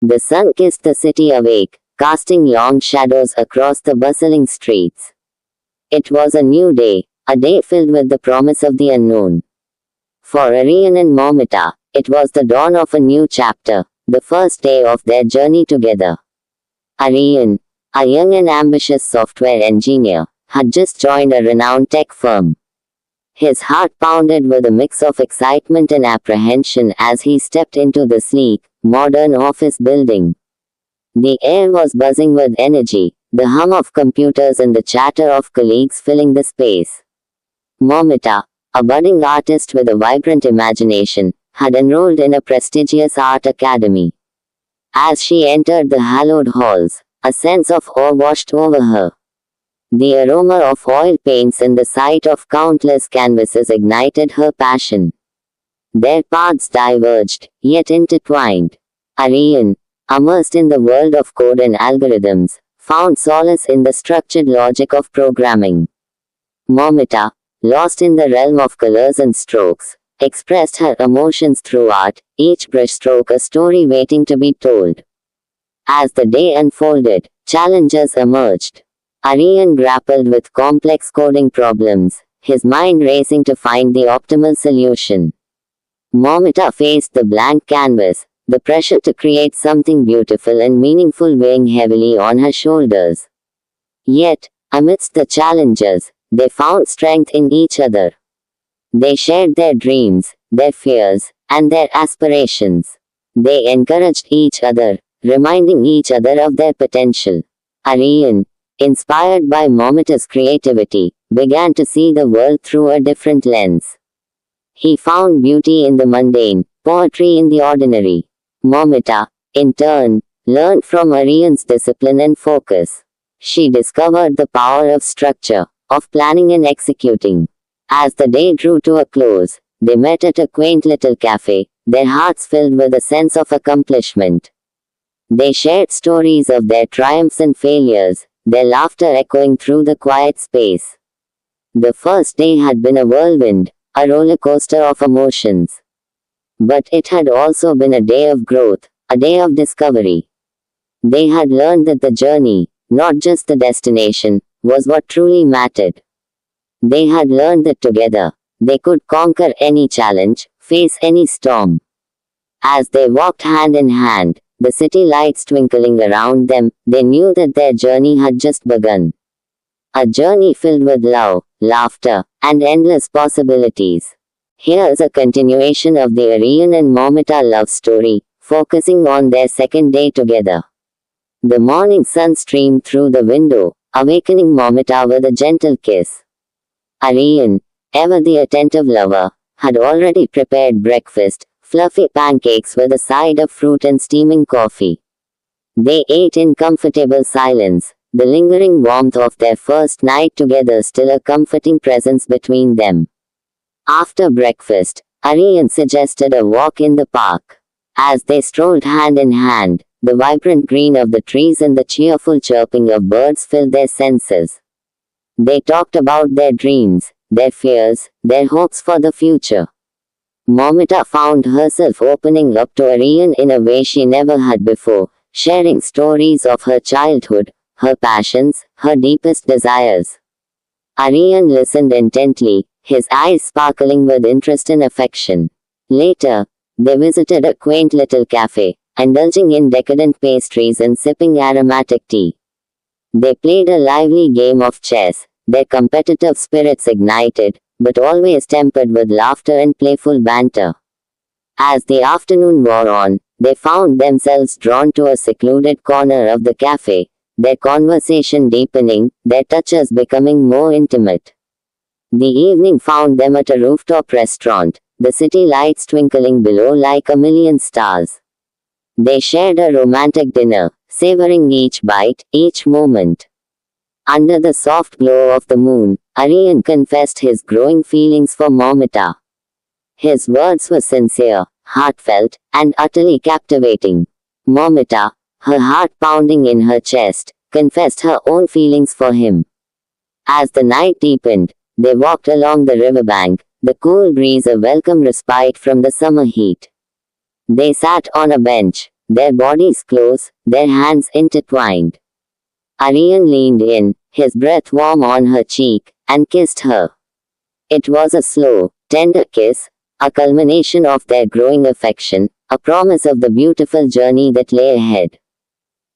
The sun kissed the city awake, casting long shadows across the bustling streets. It was a new day, a day filled with the promise of the unknown. For Arian and Momita, it was the dawn of a new chapter, the first day of their journey together. Arian, a young and ambitious software engineer, had just joined a renowned tech firm. His heart pounded with a mix of excitement and apprehension as he stepped into the sleek, modern office building. The air was buzzing with energy, the hum of computers and the chatter of colleagues filling the space. Momita, a budding artist with a vibrant imagination, had enrolled in a prestigious art academy. As she entered the hallowed halls, a sense of awe washed over her. The aroma of oil paints and the sight of countless canvases ignited her passion. Their paths diverged, yet intertwined. Arian, immersed in the world of code and algorithms, found solace in the structured logic of programming. Momita, lost in the realm of colors and strokes, expressed her emotions through art, each brushstroke a story waiting to be told. As the day unfolded, challenges emerged. Arian grappled with complex coding problems, his mind racing to find the optimal solution. Momita faced the blank canvas, the pressure to create something beautiful and meaningful weighing heavily on her shoulders. Yet, amidst the challenges, they found strength in each other. They shared their dreams, their fears, and their aspirations. They encouraged each other, reminding each other of their potential. Arian, inspired by Momita's creativity, began to see the world through a different lens. He found beauty in the mundane, poetry in the ordinary. Momita, in turn, learned from Arian's discipline and focus. She discovered the power of structure, of planning and executing. As the day drew to a close, they met at a quaint little cafe, their hearts filled with a sense of accomplishment. They shared stories of their triumphs and failures, their laughter echoing through the quiet space. The first day had been a whirlwind, a roller coaster of emotions. But it had also been a day of growth, a day of discovery. They had learned that the journey, not just the destination, was what truly mattered. They had learned that together, they could conquer any challenge, face any storm. As they walked hand in hand, the city lights twinkling around them, they knew that their journey had just begun. A journey filled with love, laughter, and endless possibilities. Here's a continuation of the Arian and Momita love story, focusing on their second day together. The morning sun streamed through the window, awakening Momita with a gentle kiss. Arian, ever the attentive lover, had already prepared breakfast, fluffy pancakes with a side of fruit and steaming coffee. They ate in comfortable silence, the lingering warmth of their first night together still a comforting presence between them. After breakfast, Arian suggested a walk in the park. As they strolled hand in hand, the vibrant green of the trees and the cheerful chirping of birds filled their senses. They talked about their dreams, their fears, their hopes for the future. Momita found herself opening up to Arian in a way she never had before, sharing stories of her childhood, her passions, her deepest desires. Arian listened intently, his eyes sparkling with interest and affection. Later, they visited a quaint little cafe, indulging in decadent pastries and sipping aromatic tea. They played a lively game of chess, their competitive spirits ignited, but always tempered with laughter and playful banter. As the afternoon wore on, they found themselves drawn to a secluded corner of the cafe, their conversation deepening, their touches becoming more intimate. The evening found them at a rooftop restaurant, the city lights twinkling below like a million stars. They shared a romantic dinner, savoring each bite, each moment. Under the soft glow of the moon, Arian confessed his growing feelings for Momita. His words were sincere, heartfelt, and utterly captivating. Momita, her heart pounding in her chest, confessed her own feelings for him. As the night deepened, they walked along the riverbank, the cool breeze a welcome respite from the summer heat. They sat on a bench, their bodies close, their hands intertwined. Aryan leaned in, his breath warm on her cheek, and kissed her. It was a slow, tender kiss, a culmination of their growing affection, a promise of the beautiful journey that lay ahead.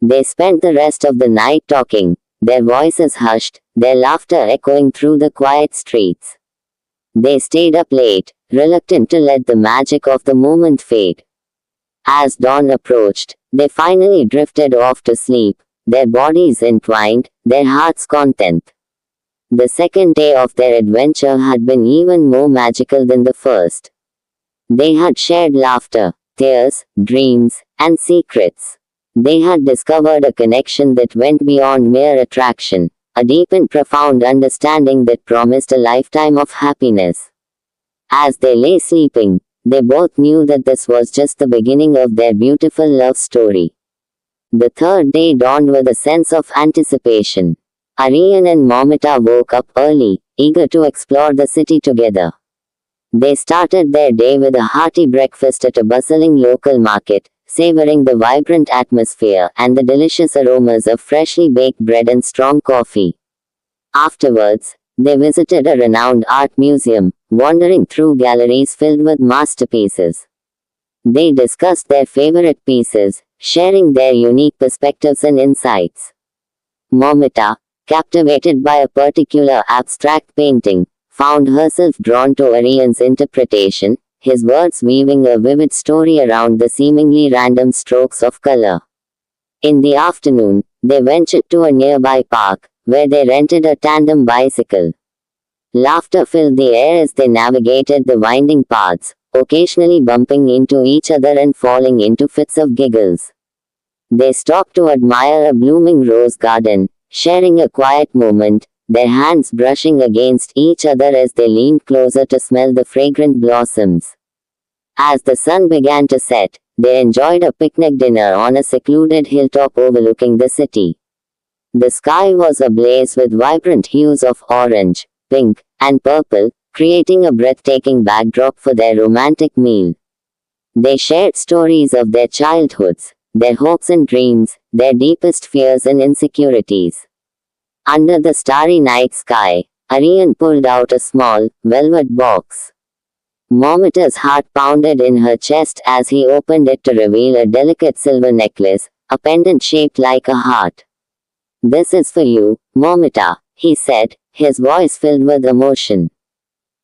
They spent the rest of the night talking, their voices hushed, their laughter echoing through the quiet streets. They stayed up late, reluctant to let the magic of the moment fade. As dawn approached, they finally drifted off to sleep, their bodies entwined, their hearts content. The second day of their adventure had been even more magical than the first. They had shared laughter, tears, dreams, and secrets. They had discovered a connection that went beyond mere attraction, a deep and profound understanding that promised a lifetime of happiness. As they lay sleeping, they both knew that this was just the beginning of their beautiful love story. The third day dawned with a sense of anticipation. Aryan and Momita woke up early, eager to explore the city together. They started their day with a hearty breakfast at a bustling local market, savoring the vibrant atmosphere and the delicious aromas of freshly baked bread and strong coffee. Afterwards, they visited a renowned art museum, wandering through galleries filled with masterpieces. They discussed their favorite pieces, sharing their unique perspectives and insights. Momita, captivated by a particular abstract painting, found herself drawn to Aryan's interpretation, his words weaving a vivid story around the seemingly random strokes of color. In the afternoon, they ventured to a nearby park, where they rented a tandem bicycle. Laughter filled the air as they navigated the winding paths, occasionally bumping into each other and falling into fits of giggles. They stopped to admire a blooming rose garden, sharing a quiet moment, their hands brushing against each other as they leaned closer to smell the fragrant blossoms. As the sun began to set, they enjoyed a picnic dinner on a secluded hilltop overlooking the city. The sky was ablaze with vibrant hues of orange, pink, and purple, creating a breathtaking backdrop for their romantic meal. They shared stories of their childhoods, their hopes and dreams, their deepest fears and insecurities. Under the starry night sky, Aryan pulled out a small, velvet box. Momita's heart pounded in her chest as he opened it to reveal a delicate silver necklace, a pendant shaped like a heart. "This is for you, Momita," he said, his voice filled with emotion.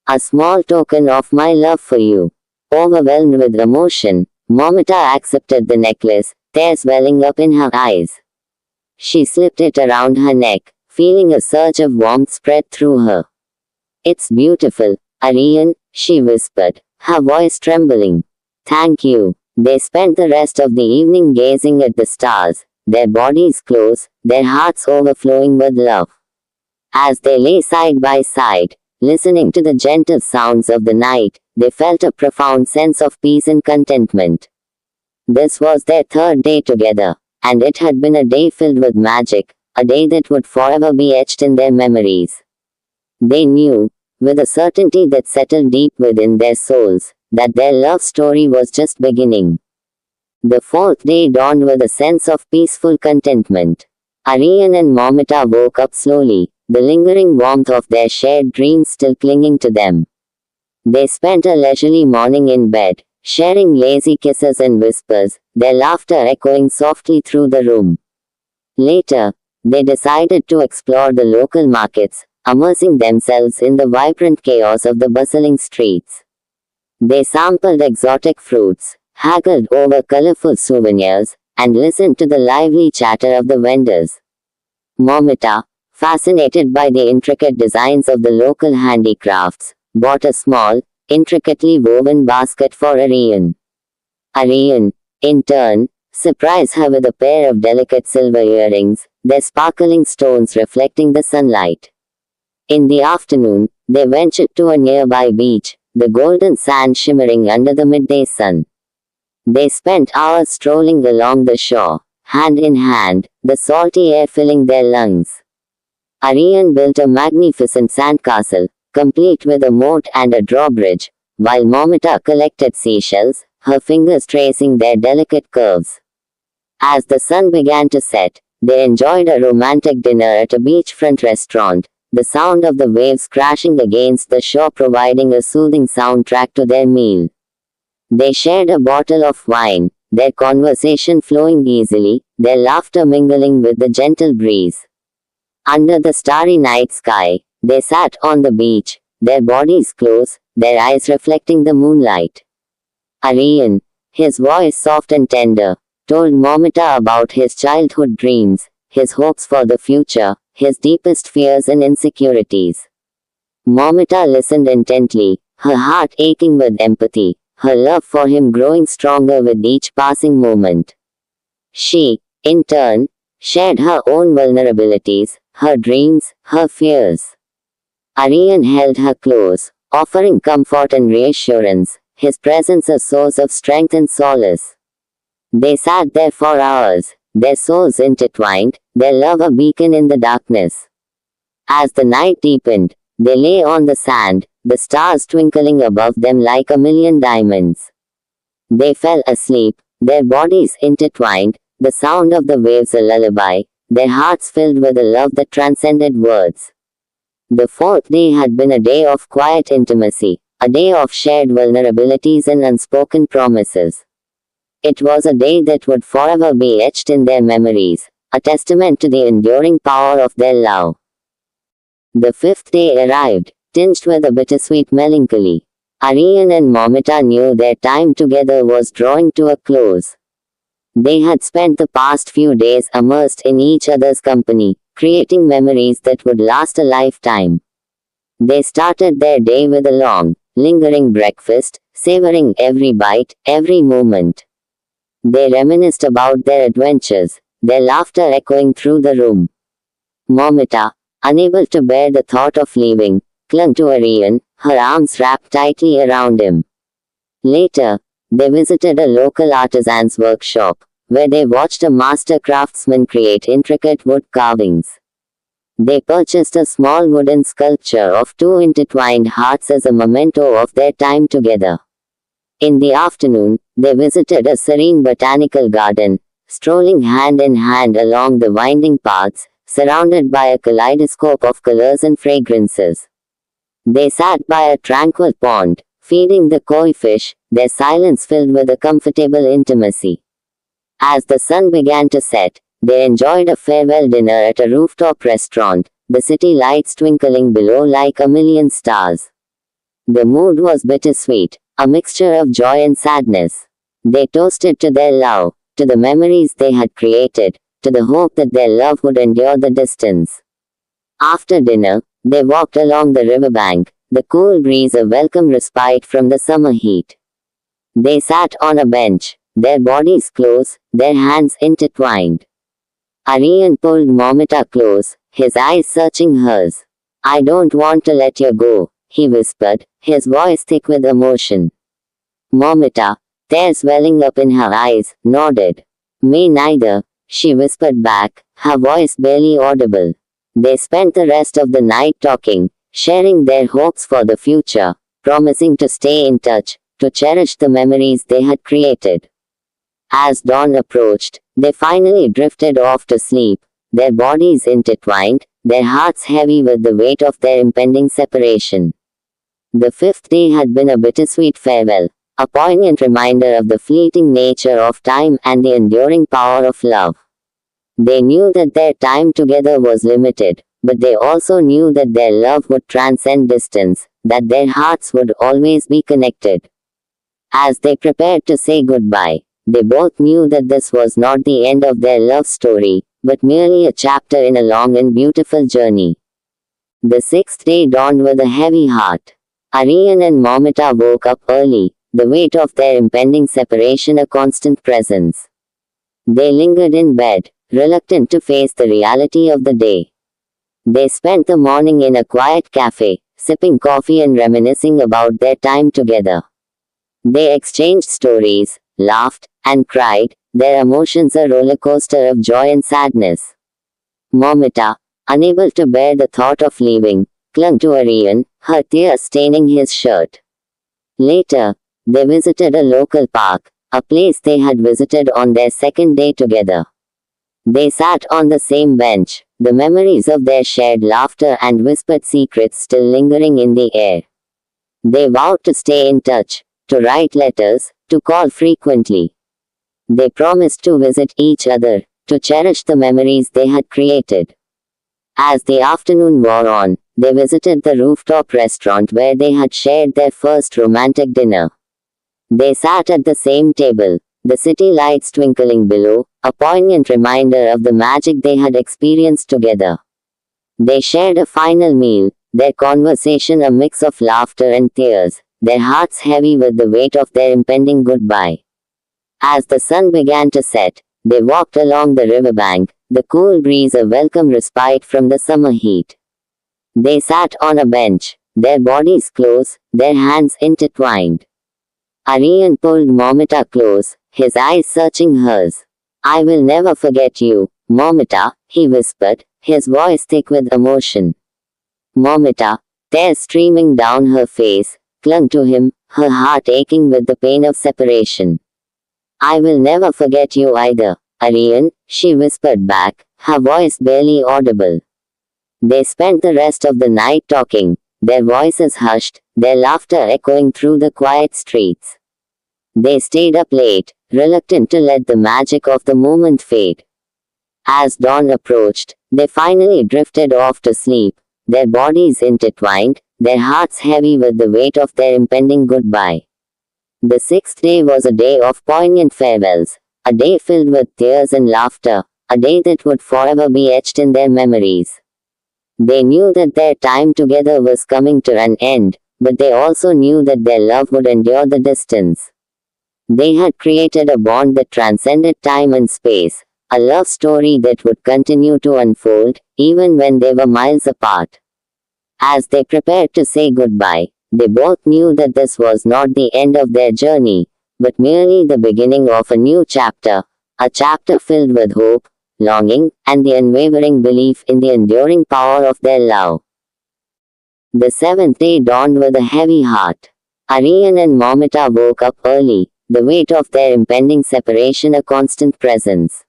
"A small token of my love for you." Overwhelmed with emotion, Momita accepted the necklace, tears welling up in her eyes. She slipped it around her neck, feeling a surge of warmth spread through her. "It's beautiful, Aryan," she whispered, her voice trembling. "Thank you." They spent the rest of the evening gazing at the stars, their bodies close, their hearts overflowing with love. As they lay side by side, listening to the gentle sounds of the night, they felt a profound sense of peace and contentment. This was their third day together, and it had been a day filled with magic, a day that would forever be etched in their memories. They knew, with a certainty that settled deep within their souls, that their love story was just beginning. The fourth day dawned with a sense of peaceful contentment. Aryan and Momita woke up slowly, the lingering warmth of their shared dreams still clinging to them. They spent a leisurely morning in bed, sharing lazy kisses and whispers, their laughter echoing softly through the room. Later, they decided to explore the local markets, immersing themselves in the vibrant chaos of the bustling streets. They sampled exotic fruits, haggled over colorful souvenirs, and listened to the lively chatter of the vendors. Momita, fascinated by the intricate designs of the local handicrafts, bought a small, intricately woven basket for Aryan. Aryan, in turn, surprised her with a pair of delicate silver earrings, their sparkling stones reflecting the sunlight. In the afternoon, they ventured to a nearby beach, the golden sand shimmering under the midday sun. They spent hours strolling along the shore, hand in hand, the salty air filling their lungs. Aryan built a magnificent sandcastle, complete with a moat and a drawbridge, while Momita collected seashells, her fingers tracing their delicate curves. As the sun began to set, they enjoyed a romantic dinner at a beachfront restaurant, the sound of the waves crashing against the shore providing a soothing soundtrack to their meal. They shared a bottle of wine, their conversation flowing easily, their laughter mingling with the gentle breeze. Under the starry night sky, they sat on the beach, their bodies close, their eyes reflecting the moonlight. Aryan, his voice soft and tender, told Momita about his childhood dreams, his hopes for the future, his deepest fears and insecurities. Momita listened intently, her heart aching with empathy, her love for him growing stronger with each passing moment. She, in turn, shared her own vulnerabilities, her dreams, her fears. Aryan held her close, offering comfort and reassurance, his presence a source of strength and solace. They sat there for hours, their souls intertwined, their love a beacon in the darkness. As the night deepened, they lay on the sand, the stars twinkling above them like a million diamonds. They fell asleep, their bodies intertwined, the sound of the waves a lullaby, their hearts filled with a love that transcended words. The fourth day had been a day of quiet intimacy, a day of shared vulnerabilities and unspoken promises. It was a day that would forever be etched in their memories, a testament to the enduring power of their love. The fifth day arrived, tinged with a bittersweet melancholy. Aryan and Momita knew their time together was drawing to a close. They had spent the past few days immersed in each other's company, creating memories that would last a lifetime. They started their day with a long, lingering breakfast, savoring every bite, every moment. They reminisced about their adventures, their laughter echoing through the room. Momita, unable to bear the thought of leaving, clung to Aryan, her arms wrapped tightly around him. Later, they visited a local artisan's workshop, where they watched a master craftsman create intricate wood carvings. They purchased a small wooden sculpture of two intertwined hearts as a memento of their time together. In the afternoon, they visited a serene botanical garden, strolling hand in hand along the winding paths, surrounded by a kaleidoscope of colors and fragrances. They sat by a tranquil pond, feeding the koi fish, their silence filled with a comfortable intimacy. As the sun began to set, they enjoyed a farewell dinner at a rooftop restaurant, the city lights twinkling below like a million stars. The mood was bittersweet, a mixture of joy and sadness. They toasted to their love, to the memories they had created, to the hope that their love would endure the distance. After dinner, they walked along the riverbank, the cool breeze a welcome respite from the summer heat. They sat on a bench, their bodies close, their hands intertwined. Aryan pulled Momita close, his eyes searching hers. "I don't want to let you go," he whispered, his voice thick with emotion. Momita, tears welling up in her eyes, nodded. "Me neither," she whispered back, her voice barely audible. They spent the rest of the night talking, sharing their hopes for the future, promising to stay in touch, to cherish the memories they had created. As dawn approached, they finally drifted off to sleep, their bodies intertwined, their hearts heavy with the weight of their impending separation. The fifth day had been a bittersweet farewell, a poignant reminder of the fleeting nature of time and the enduring power of love. They knew that their time together was limited, but they also knew that their love would transcend distance, that their hearts would always be connected. As they prepared to say goodbye, they both knew that this was not the end of their love story, but merely a chapter in a long and beautiful journey. The sixth day dawned with a heavy heart. Aryan and Momita woke up early, the weight of their impending separation a constant presence. They lingered in bed, reluctant to face the reality of the day. They spent the morning in a quiet cafe, sipping coffee and reminiscing about their time together. They exchanged stories, laughed, and cried, their emotions a roller coaster of joy and sadness. Momita, unable to bear the thought of leaving, clung to Aryan, her tears staining his shirt. Later, they visited a local park, a place they had visited on their second day together. They sat on the same bench, the memories of their shared laughter and whispered secrets still lingering in the air. They vowed to stay in touch, to write letters, to call frequently. They promised to visit each other, to cherish the memories they had created. As the afternoon wore on, they visited the rooftop restaurant where they had shared their first romantic dinner. They sat at the same table, the city lights twinkling below, a poignant reminder of the magic they had experienced together. They shared a final meal, their conversation a mix of laughter and tears, their hearts heavy with the weight of their impending goodbye. As the sun began to set, they walked along the riverbank, the cool breeze a welcome respite from the summer heat. They sat on a bench, their bodies close, their hands intertwined. Aryan pulled Momita close, his eyes searching hers. "I will never forget you, Momita," he whispered, his voice thick with emotion. Momita, tears streaming down her face, clung to him, her heart aching with the pain of separation. "I will never forget you either, Aryan," she whispered back, her voice barely audible. They spent the rest of the night talking, their voices hushed, their laughter echoing through the quiet streets. They stayed up late, reluctant to let the magic of the moment fade. As dawn approached, they finally drifted off to sleep, their bodies intertwined, their hearts heavy with the weight of their impending goodbye. The sixth day was a day of poignant farewells, a day filled with tears and laughter, a day that would forever be etched in their memories. They knew that their time together was coming to an end, but they also knew that their love would endure the distance. They had created a bond that transcended time and space, a love story that would continue to unfold, even when they were miles apart. As they prepared to say goodbye, they both knew that this was not the end of their journey, but merely the beginning of a new chapter, a chapter filled with hope, longing, and the unwavering belief in the enduring power of their love. The seventh day dawned with a heavy heart. Aryan and Momita woke up early, the weight of their impending separation a constant presence.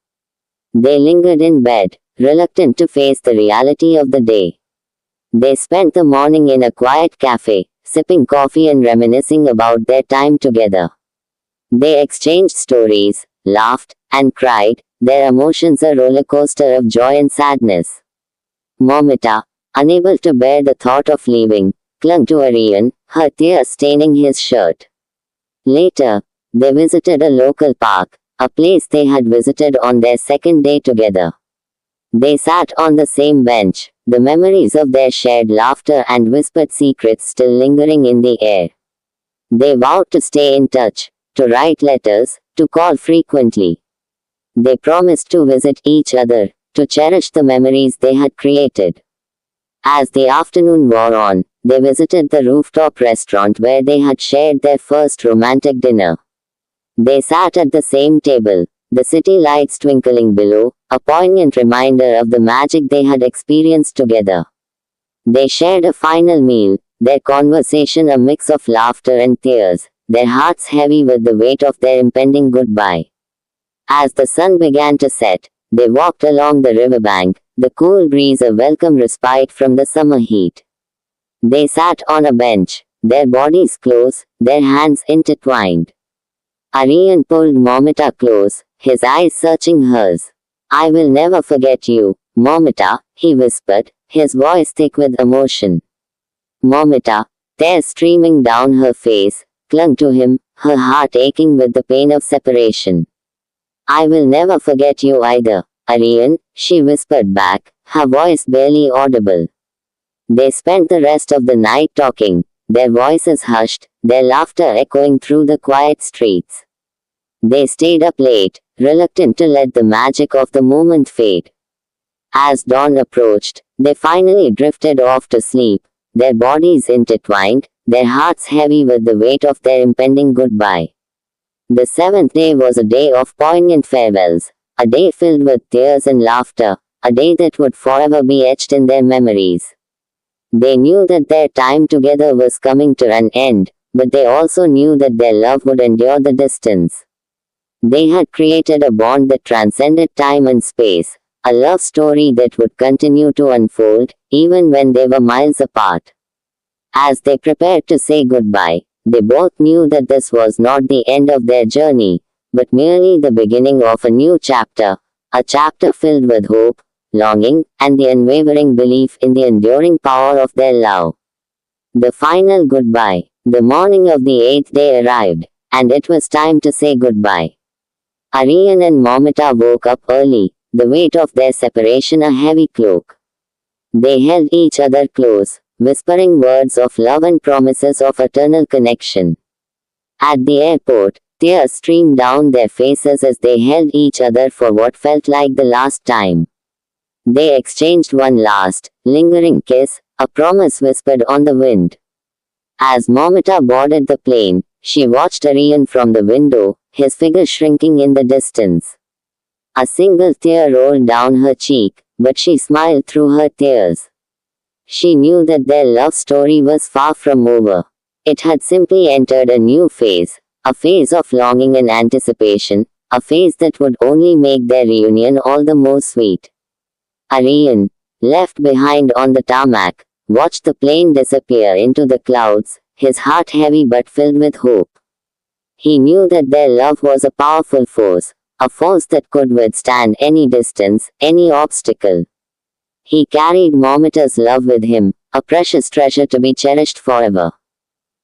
They lingered in bed, reluctant to face the reality of the day. They spent the morning in a quiet cafe, sipping coffee and reminiscing about their time together. They exchanged stories, laughed, and cried, their emotions a roller coaster of joy and sadness. Momita, unable to bear the thought of leaving, clung to Aryan, her tears staining his shirt. Later, they visited a local park, a place they had visited on their second day together. They sat on the same bench, the memories of their shared laughter and whispered secrets still lingering in the air. They vowed to stay in touch, to write letters, to call frequently. They promised to visit each other, to cherish the memories they had created. As the afternoon wore on, they visited the rooftop restaurant where they had shared their first romantic dinner. They sat at the same table, the city lights twinkling below, a poignant reminder of the magic they had experienced together. They shared a final meal, their conversation a mix of laughter and tears, their hearts heavy with the weight of their impending goodbye. As the sun began to set, they walked along the riverbank, the cool breeze a welcome respite from the summer heat. They sat on a bench, their bodies close, their hands intertwined. Aryan pulled Momita close, his eyes searching hers. "I will never forget you, Momita," he whispered, his voice thick with emotion. Momita, tears streaming down her face, clung to him, her heart aching with the pain of separation. "I will never forget you either, Aryan," she whispered back, her voice barely audible. They spent the rest of the night talking, their voices hushed, their laughter echoing through the quiet streets. They stayed up late, reluctant to let the magic of the moment fade. As dawn approached, they finally drifted off to sleep, their bodies intertwined, their hearts heavy with the weight of their impending goodbye. The seventh day was a day of poignant farewells, a day filled with tears and laughter, a day that would forever be etched in their memories. They knew that their time together was coming to an end, but they also knew that their love would endure the distance. They had created a bond that transcended time and space, a love story that would continue to unfold, even when they were miles apart. As they prepared to say goodbye, they both knew that this was not the end of their journey, but merely the beginning of a new chapter, a chapter filled with hope, longing, and the unwavering belief in the enduring power of their love. The final goodbye. The morning of the eighth day arrived, and it was time to say goodbye. Aryan and Momita woke up early, the weight of their separation a heavy cloak. They held each other close, whispering words of love and promises of eternal connection. At the airport, tears streamed down their faces as they held each other for what felt like the last time. They exchanged one last, lingering kiss, a promise whispered on the wind. As Momita boarded the plane, she watched Aryan from the window, his figure shrinking in the distance. A single tear rolled down her cheek, but she smiled through her tears. She knew that their love story was far from over. It had simply entered a new phase, a phase of longing and anticipation, a phase that would only make their reunion all the more sweet. Aryan, left behind on the tarmac, watched the plane disappear into the clouds, his heart heavy but filled with hope. He knew that their love was a powerful force, a force that could withstand any distance, any obstacle. He carried Momita's love with him, a precious treasure to be cherished forever.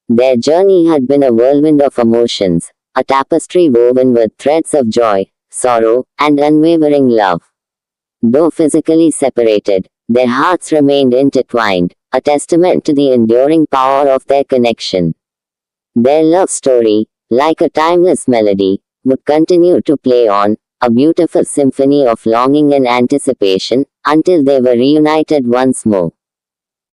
Their journey had been a whirlwind of emotions, a tapestry woven with threads of joy, sorrow, and unwavering love. Though physically separated, their hearts remained intertwined, a testament to the enduring power of their connection. Their love story, like a timeless melody, would continue to play on, a beautiful symphony of longing and anticipation, until they were reunited once more.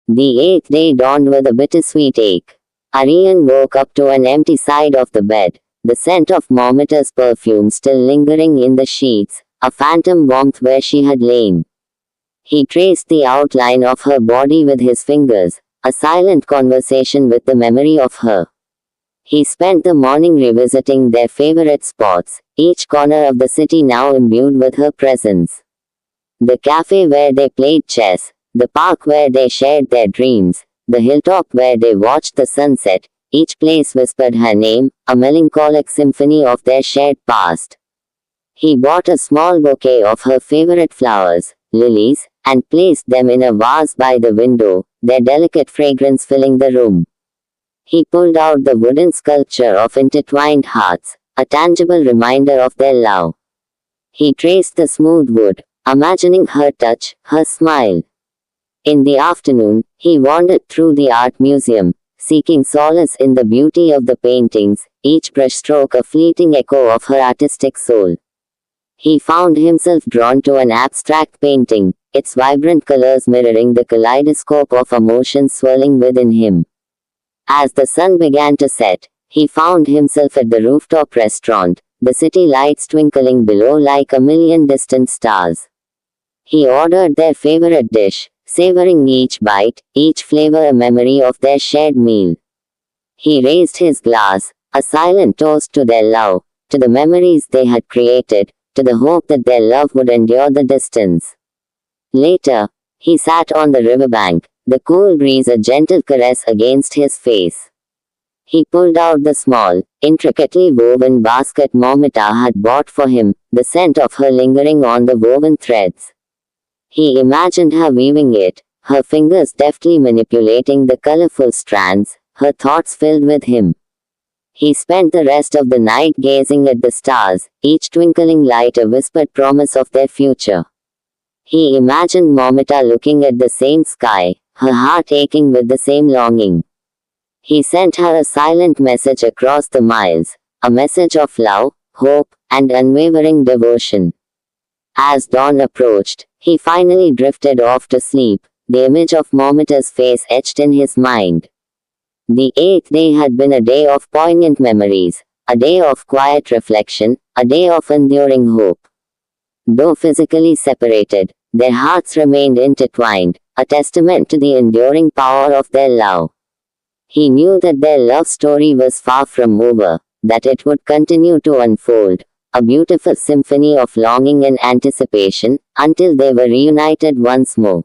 The eighth day dawned with a bittersweet ache. Aryan woke up to an empty side of the bed, the scent of Momita's perfume still lingering in the sheets, a phantom warmth where she had lain. He traced the outline of her body with his fingers, a silent conversation with the memory of her. He spent the morning revisiting their favorite spots, each corner of the city now imbued with her presence. The cafe where they played chess, the park where they shared their dreams, the hilltop where they watched the sunset, each place whispered her name, a melancholic symphony of their shared past. He bought a small bouquet of her favorite flowers, lilies, and placed them in a vase by the window, their delicate fragrance filling the room. He pulled out the wooden sculpture of intertwined hearts, a tangible reminder of their love. He traced the smooth wood, imagining her touch, her smile. In the afternoon, he wandered through the art museum, seeking solace in the beauty of the paintings, each brushstroke a fleeting echo of her artistic soul. He found himself drawn to an abstract painting, its vibrant colors mirroring the kaleidoscope of emotions swirling within him. As the sun began to set, he found himself at the rooftop restaurant, the city lights twinkling below like a million distant stars. He ordered their favorite dish, savoring each bite, each flavor a memory of their shared meal. He raised his glass, a silent toast to their love, to the memories they had created, to the hope that their love would endure the distance. Later, he sat on the riverbank, the cool breeze a gentle caress against his face. He pulled out the small, intricately woven basket Momita had bought for him, the scent of her lingering on the woven threads. He imagined her weaving it, her fingers deftly manipulating the colorful strands, her thoughts filled with him. He spent the rest of the night gazing at the stars, each twinkling light a whispered promise of their future. He imagined Momita looking at the same sky, her heart aching with the same longing. He sent her a silent message across the miles, a message of love, hope, and unwavering devotion. As dawn approached, he finally drifted off to sleep, the image of Momita's face etched in his mind. The eighth day had been a day of poignant memories, a day of quiet reflection, a day of enduring hope. Though physically separated, their hearts remained intertwined, a testament to the enduring power of their love. He knew that their love story was far from over, that it would continue to unfold, a beautiful symphony of longing and anticipation, until they were reunited once more.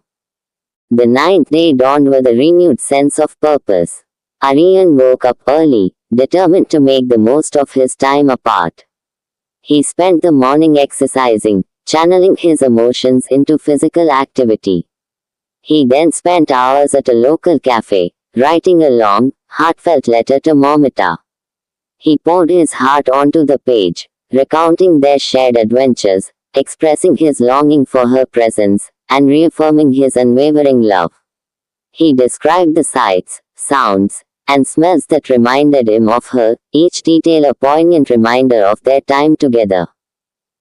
The ninth day dawned with a renewed sense of purpose. Aryan woke up early, determined to make the most of his time apart. He spent the morning exercising, channeling his emotions into physical activity. He then spent hours at a local cafe, writing a long, heartfelt letter to Momita. He poured his heart onto the page, recounting their shared adventures, expressing his longing for her presence, and reaffirming his unwavering love. He described the sights, sounds, and smells that reminded him of her, each detail a poignant reminder of their time together.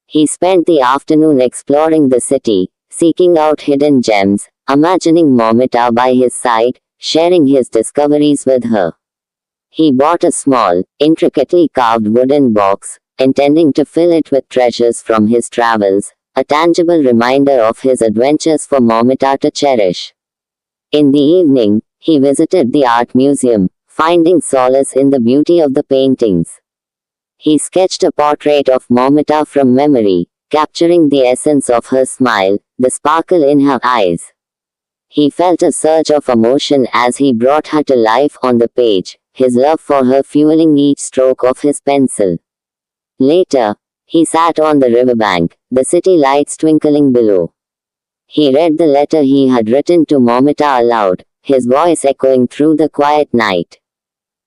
He spent the afternoon exploring the city, seeking out hidden gems, imagining Momita by his side, sharing his discoveries with her. He bought a small, intricately carved wooden box, intending to fill it with treasures from his travels, a tangible reminder of his adventures for Momita to cherish. In the evening, he visited the art museum, finding solace in the beauty of the paintings. He sketched a portrait of Momita from memory, capturing the essence of her smile, the sparkle in her eyes. He felt a surge of emotion as he brought her to life on the page, his love for her fueling each stroke of his pencil. Later, he sat on the riverbank, the city lights twinkling below. He read the letter he had written to Momita aloud, his voice echoing through the quiet night.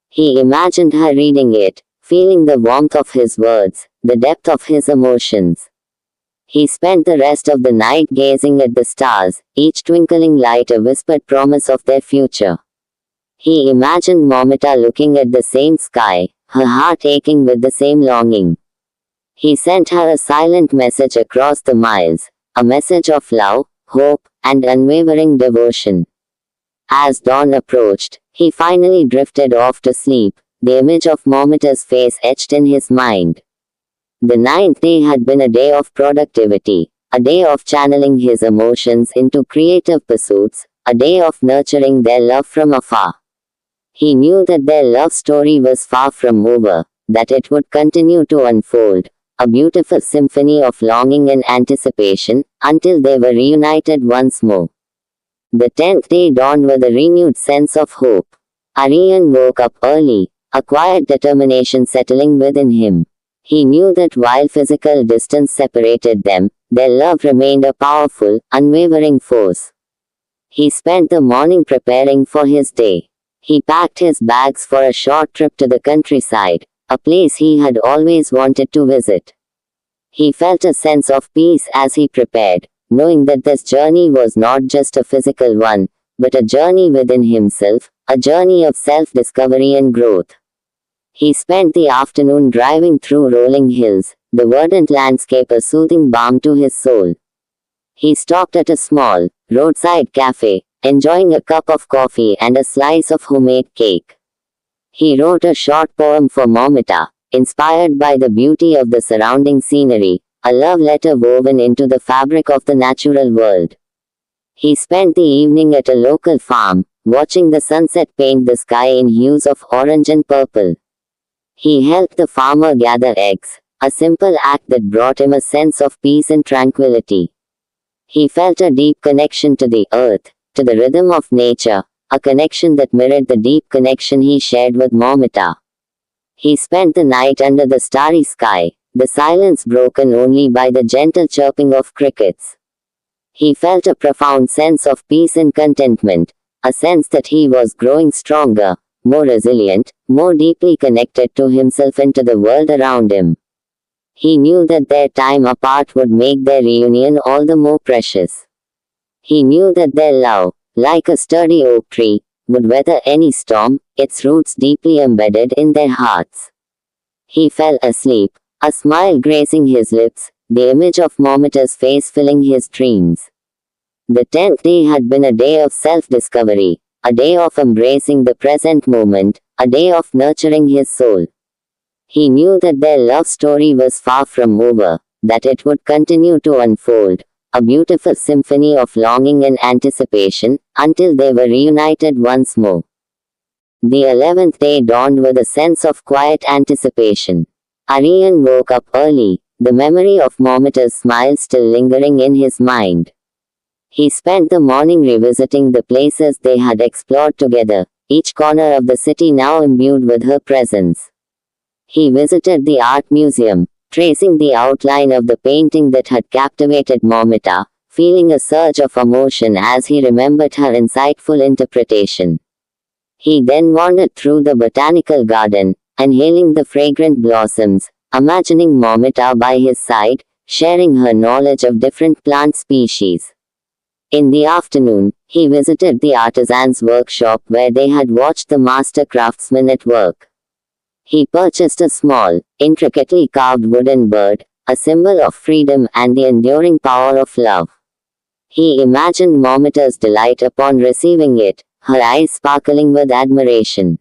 He imagined her reading it, feeling the warmth of his words, the depth of his emotions. He spent the rest of the night gazing at the stars, each twinkling light a whispered promise of their future. He imagined Momita looking at the same sky, her heart aching with the same longing. He sent her a silent message across the miles, a message of love, hope, and unwavering devotion. As dawn approached, he finally drifted off to sleep, the image of Momita's face etched in his mind. The ninth day had been a day of productivity, a day of channeling his emotions into creative pursuits, a day of nurturing their love from afar. He knew that their love story was far from over, that it would continue to unfold, a beautiful symphony of longing and anticipation, until they were reunited once more. The 10th day dawned with a renewed sense of hope. Aryan woke up early, a quiet determination settling within him. He knew that while physical distance separated them, their love remained a powerful, unwavering force. He spent the morning preparing for his day. He packed his bags for a short trip to the countryside, a place he had always wanted to visit. He felt a sense of peace as he prepared, knowing that this journey was not just a physical one, but a journey within himself, a journey of self-discovery and growth. He spent the afternoon driving through rolling hills, the verdant landscape a soothing balm to his soul. He stopped at a small, roadside cafe, enjoying a cup of coffee and a slice of homemade cake. He wrote a short poem for Momita, inspired by the beauty of the surrounding scenery, a love letter woven into the fabric of the natural world. He spent the evening at a local farm, watching the sunset paint the sky in hues of orange and purple. He helped the farmer gather eggs, a simple act that brought him a sense of peace and tranquility. He felt a deep connection to the earth, to the rhythm of nature, a connection that mirrored the deep connection he shared with Momita. He spent the night under the starry sky, the silence broken only by the gentle chirping of crickets. He felt a profound sense of peace and contentment, a sense that he was growing stronger, more resilient, more deeply connected to himself and to the world around him. He knew that their time apart would make their reunion all the more precious. He knew that their love, like a sturdy oak tree, would weather any storm, its roots deeply embedded in their hearts. He fell asleep, a smile gracing his lips, the image of Momita's face filling his dreams. The 10th day had been a day of self-discovery, a day of embracing the present moment, a day of nurturing his soul. He knew that their love story was far from over, that it would continue to unfold, a beautiful symphony of longing and anticipation, until they were reunited once more. The 11th day dawned with a sense of quiet anticipation. Aryan woke up early, the memory of Momita's smile still lingering in his mind. He spent the morning revisiting the places they had explored together, each corner of the city now imbued with her presence. He visited the art museum, tracing the outline of the painting that had captivated Momita, feeling a surge of emotion as he remembered her insightful interpretation. He then wandered through the botanical garden, inhaling the fragrant blossoms, imagining Momita by his side, sharing her knowledge of different plant species. In the afternoon, he visited the artisan's workshop where they had watched the master craftsman at work. He purchased a small, intricately carved wooden bird, a symbol of freedom and the enduring power of love. He imagined Momita's delight upon receiving it, her eyes sparkling with admiration.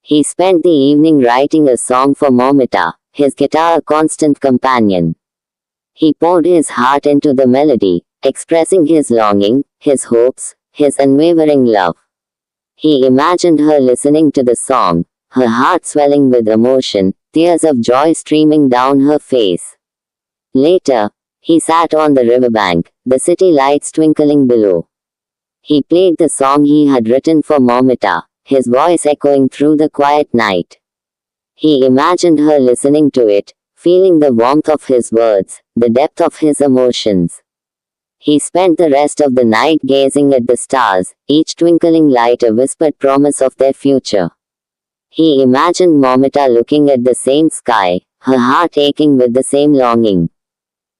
He spent the evening writing a song for Momita, his guitar a constant companion. He poured his heart into the melody, expressing his longing, his hopes, his unwavering love. He imagined her listening to the song, her heart swelling with emotion, tears of joy streaming down her face. Later, he sat on the riverbank, the city lights twinkling below. He played the song he had written for Momita, his voice echoing through the quiet night. He imagined her listening to it, feeling the warmth of his words, the depth of his emotions. He spent the rest of the night gazing at the stars, each twinkling light a whispered promise of their future. He imagined Momita looking at the same sky, her heart aching with the same longing.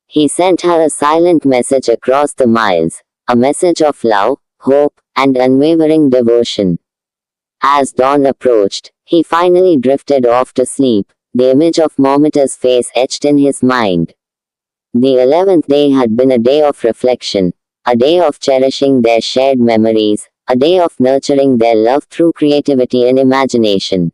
He sent her a silent message across the miles, a message of love, hope, and unwavering devotion. As dawn approached, he finally drifted off to sleep, the image of Momita's face etched in his mind. The 11th day had been a day of reflection, a day of cherishing their shared memories, a day of nurturing their love through creativity and imagination.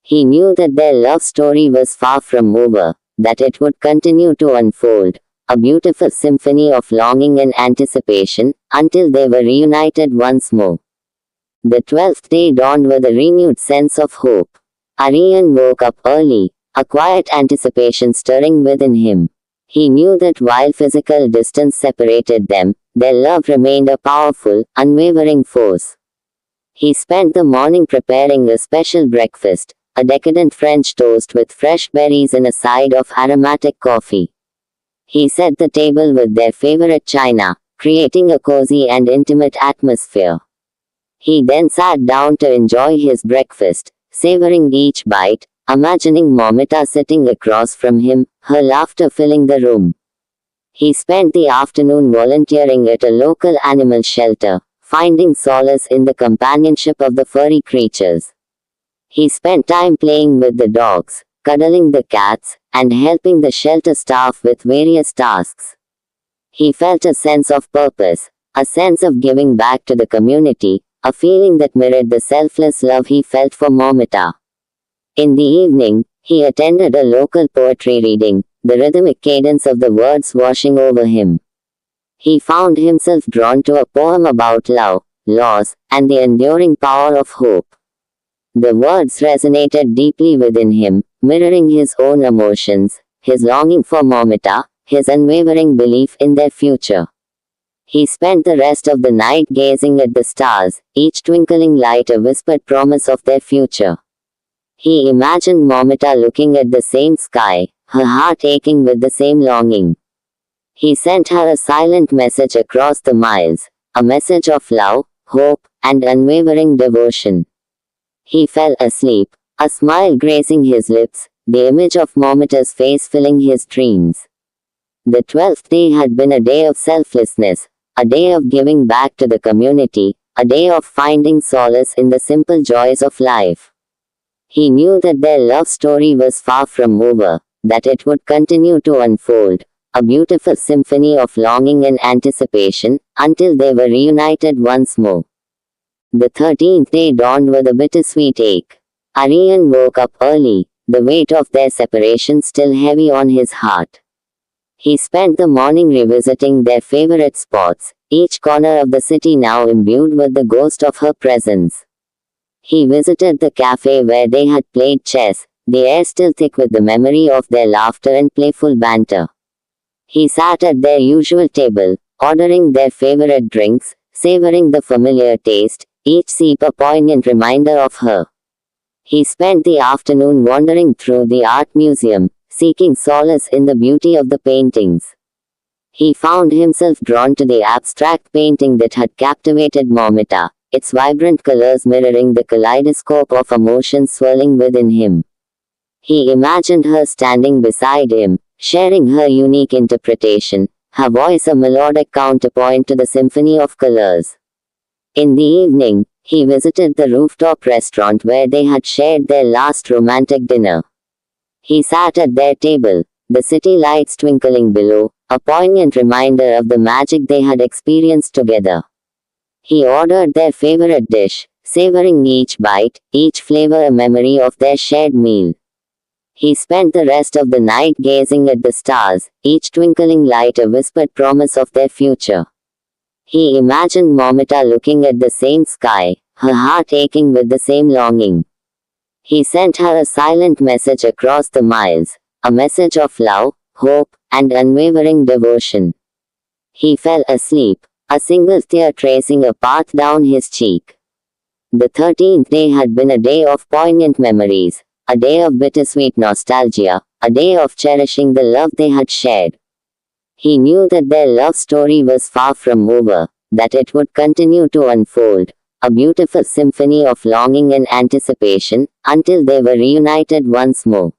He knew that their love story was far from over, that it would continue to unfold, a beautiful symphony of longing and anticipation, until they were reunited once more. The 12th day dawned with a renewed sense of hope. Aryan woke up early, a quiet anticipation stirring within him. He knew that while physical distance separated them, their love remained a powerful, unwavering force. He spent the morning preparing a special breakfast, a decadent French toast with fresh berries and a side of aromatic coffee. He set the table with their favorite china, creating a cozy and intimate atmosphere. He then sat down to enjoy his breakfast, savoring each bite, imagining Momita sitting across from him, her laughter filling the room. He spent the afternoon volunteering at a local animal shelter, finding solace in the companionship of the furry creatures. He spent time playing with the dogs, cuddling the cats, and helping the shelter staff with various tasks. He felt a sense of purpose, a sense of giving back to the community, a feeling that mirrored the selfless love he felt for Momita. In the evening, he attended a local poetry reading, the rhythmic cadence of the words washing over him. He found himself drawn to a poem about love, loss, and the enduring power of hope. The words resonated deeply within him, mirroring his own emotions, his longing for Momita, his unwavering belief in their future. He spent the rest of the night gazing at the stars, each twinkling light a whispered promise of their future. He imagined Momita looking at the same sky, her heart aching with the same longing. He sent her a silent message across the miles, a message of love, hope, and unwavering devotion. He fell asleep, a smile gracing his lips, the image of Momita's face filling his dreams. The 12th day had been a day of selflessness, a day of giving back to the community, a day of finding solace in the simple joys of life. He knew that their love story was far from over, that it would continue to unfold, a beautiful symphony of longing and anticipation, until they were reunited once more. The 13th day dawned with a bittersweet ache. Aryan woke up early, the weight of their separation still heavy on his heart. He spent the morning revisiting their favorite spots, each corner of the city now imbued with the ghost of her presence. He visited the cafe where they had played chess, the air still thick with the memory of their laughter and playful banter. He sat at their usual table, ordering their favorite drinks, savoring the familiar taste, each sip a poignant reminder of her. He spent the afternoon wandering through the art museum, seeking solace in the beauty of the paintings. He found himself drawn to the abstract painting that had captivated Momita, its vibrant colors mirroring the kaleidoscope of emotions swirling within him. He imagined her standing beside him, sharing her unique interpretation, her voice a melodic counterpoint to the symphony of colors. In the evening, he visited the rooftop restaurant where they had shared their last romantic dinner. He sat at their table, the city lights twinkling below, a poignant reminder of the magic they had experienced together. He ordered their favorite dish, savoring each bite, each flavor a memory of their shared meal. He spent the rest of the night gazing at the stars, each twinkling light a whispered promise of their future. He imagined Momita looking at the same sky, her heart aching with the same longing. He sent her a silent message across the miles, a message of love, hope, and unwavering devotion. He fell asleep, a single tear tracing a path down his cheek. The 13th day had been a day of poignant memories, a day of bittersweet nostalgia, a day of cherishing the love they had shared. He knew that their love story was far from over, that it would continue to unfold, a beautiful symphony of longing and anticipation, until they were reunited once more.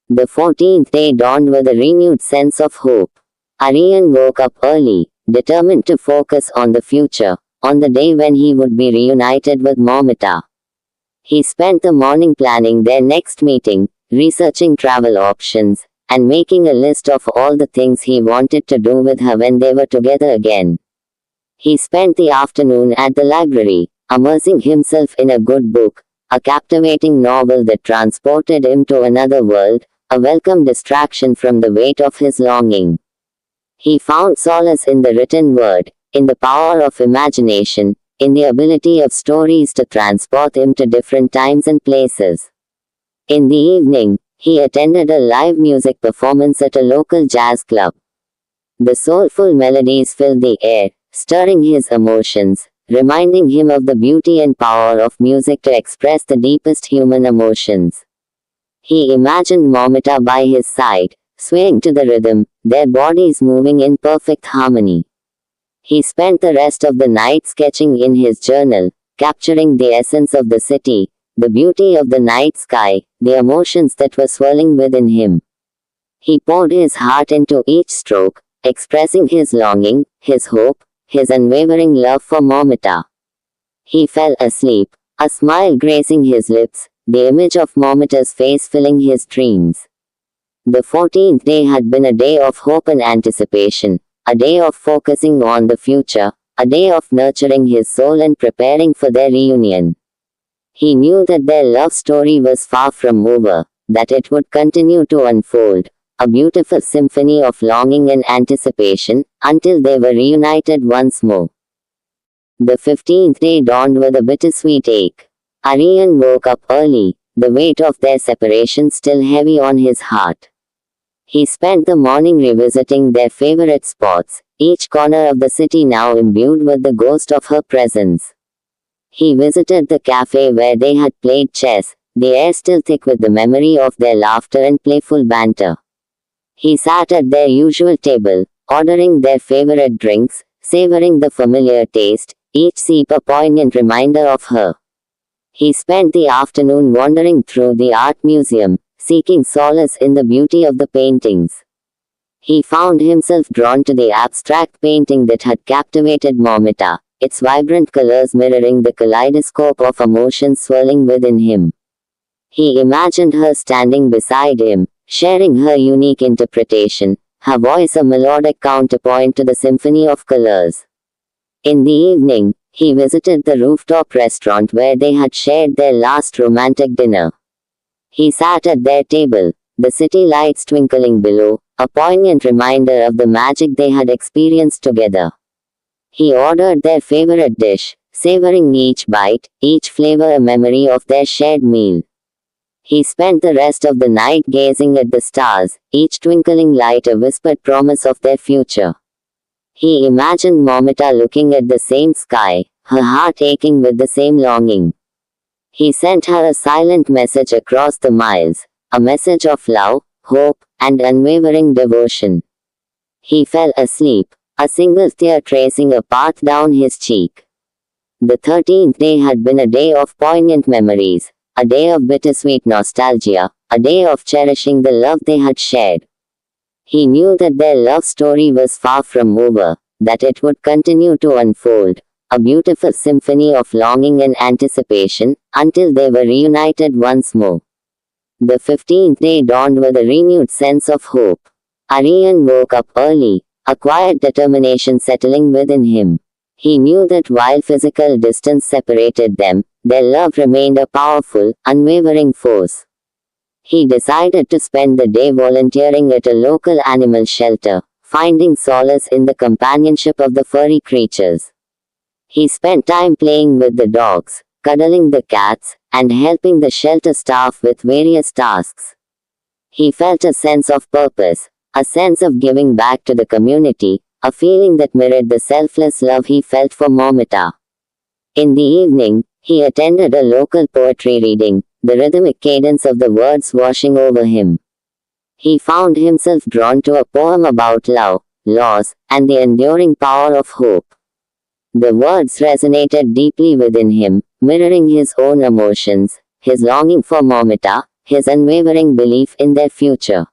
The 14th day dawned with a renewed sense of hope. Aryan woke up early, determined to focus on the future, on the day when he would be reunited with Momita. He spent the morning planning their next meeting, researching travel options, and making a list of all the things he wanted to do with her when they were together again. He spent the afternoon at the library, immersing himself in a good book, a captivating novel that transported him to another world, a welcome distraction from the weight of his longing. He found solace in the written word, in the power of imagination, in the ability of stories to transport him to different times and places. In the evening, he attended a live music performance at a local jazz club. The soulful melodies filled the air, stirring his emotions, reminding him of the beauty and power of music to express the deepest human emotions. He imagined Momita by his side, swaying to the rhythm, their bodies moving in perfect harmony. He spent the rest of the night sketching in his journal, capturing the essence of the city, the beauty of the night sky, the emotions that were swirling within him. He poured his heart into each stroke, expressing his longing, his hope, his unwavering love for Momita. He fell asleep, a smile gracing his lips, the image of Momita's face filling his dreams. The 14th day had been a day of hope and anticipation, a day of focusing on the future, a day of nurturing his soul and preparing for their reunion. He knew that their love story was far from over, that it would continue to unfold, a beautiful symphony of longing and anticipation, until they were reunited once more. The 15th day dawned with a bittersweet ache. Aryan woke up early, the weight of their separation still heavy on his heart. He spent the morning revisiting their favorite spots, each corner of the city now imbued with the ghost of her presence. He visited the cafe where they had played chess, the air still thick with the memory of their laughter and playful banter. He sat at their usual table, ordering their favorite drinks, savoring the familiar taste, each sip a poignant reminder of her. He spent the afternoon wandering through the art museum, seeking solace in the beauty of the paintings. He found himself drawn to the abstract painting that had captivated Momita, its vibrant colors mirroring the kaleidoscope of emotions swirling within him. He imagined her standing beside him, sharing her unique interpretation, her voice a melodic counterpoint to the symphony of colors. In the evening, he visited the rooftop restaurant where they had shared their last romantic dinner. He sat at their table, the city lights twinkling below, a poignant reminder of the magic they had experienced together. He ordered their favorite dish, savoring each bite, each flavor a memory of their shared meal. He spent the rest of the night gazing at the stars, each twinkling light a whispered promise of their future. He imagined Momita looking at the same sky, her heart aching with the same longing. He sent her a silent message across the miles, a message of love, hope, and unwavering devotion. He fell asleep, a single tear tracing a path down his cheek. The 13th day had been a day of poignant memories, a day of bittersweet nostalgia, a day of cherishing the love they had shared. He knew that their love story was far from over, that it would continue to unfold, a beautiful symphony of longing and anticipation, until they were reunited once more. The 15th day dawned with a renewed sense of hope. Aryan woke up early, a quiet determination settling within him. He knew that while physical distance separated them, their love remained a powerful, unwavering force. He decided to spend the day volunteering at a local animal shelter, finding solace in the companionship of the furry creatures. He spent time playing with the dogs, cuddling the cats, and helping the shelter staff with various tasks. He felt a sense of purpose, a sense of giving back to the community, a feeling that mirrored the selfless love he felt for Momita. In the evening, he attended a local poetry reading, the rhythmic cadence of the words washing over him. He found himself drawn to a poem about love, loss, and the enduring power of hope. The words resonated deeply within him, mirroring his own emotions, his longing for Momita, his unwavering belief in their future.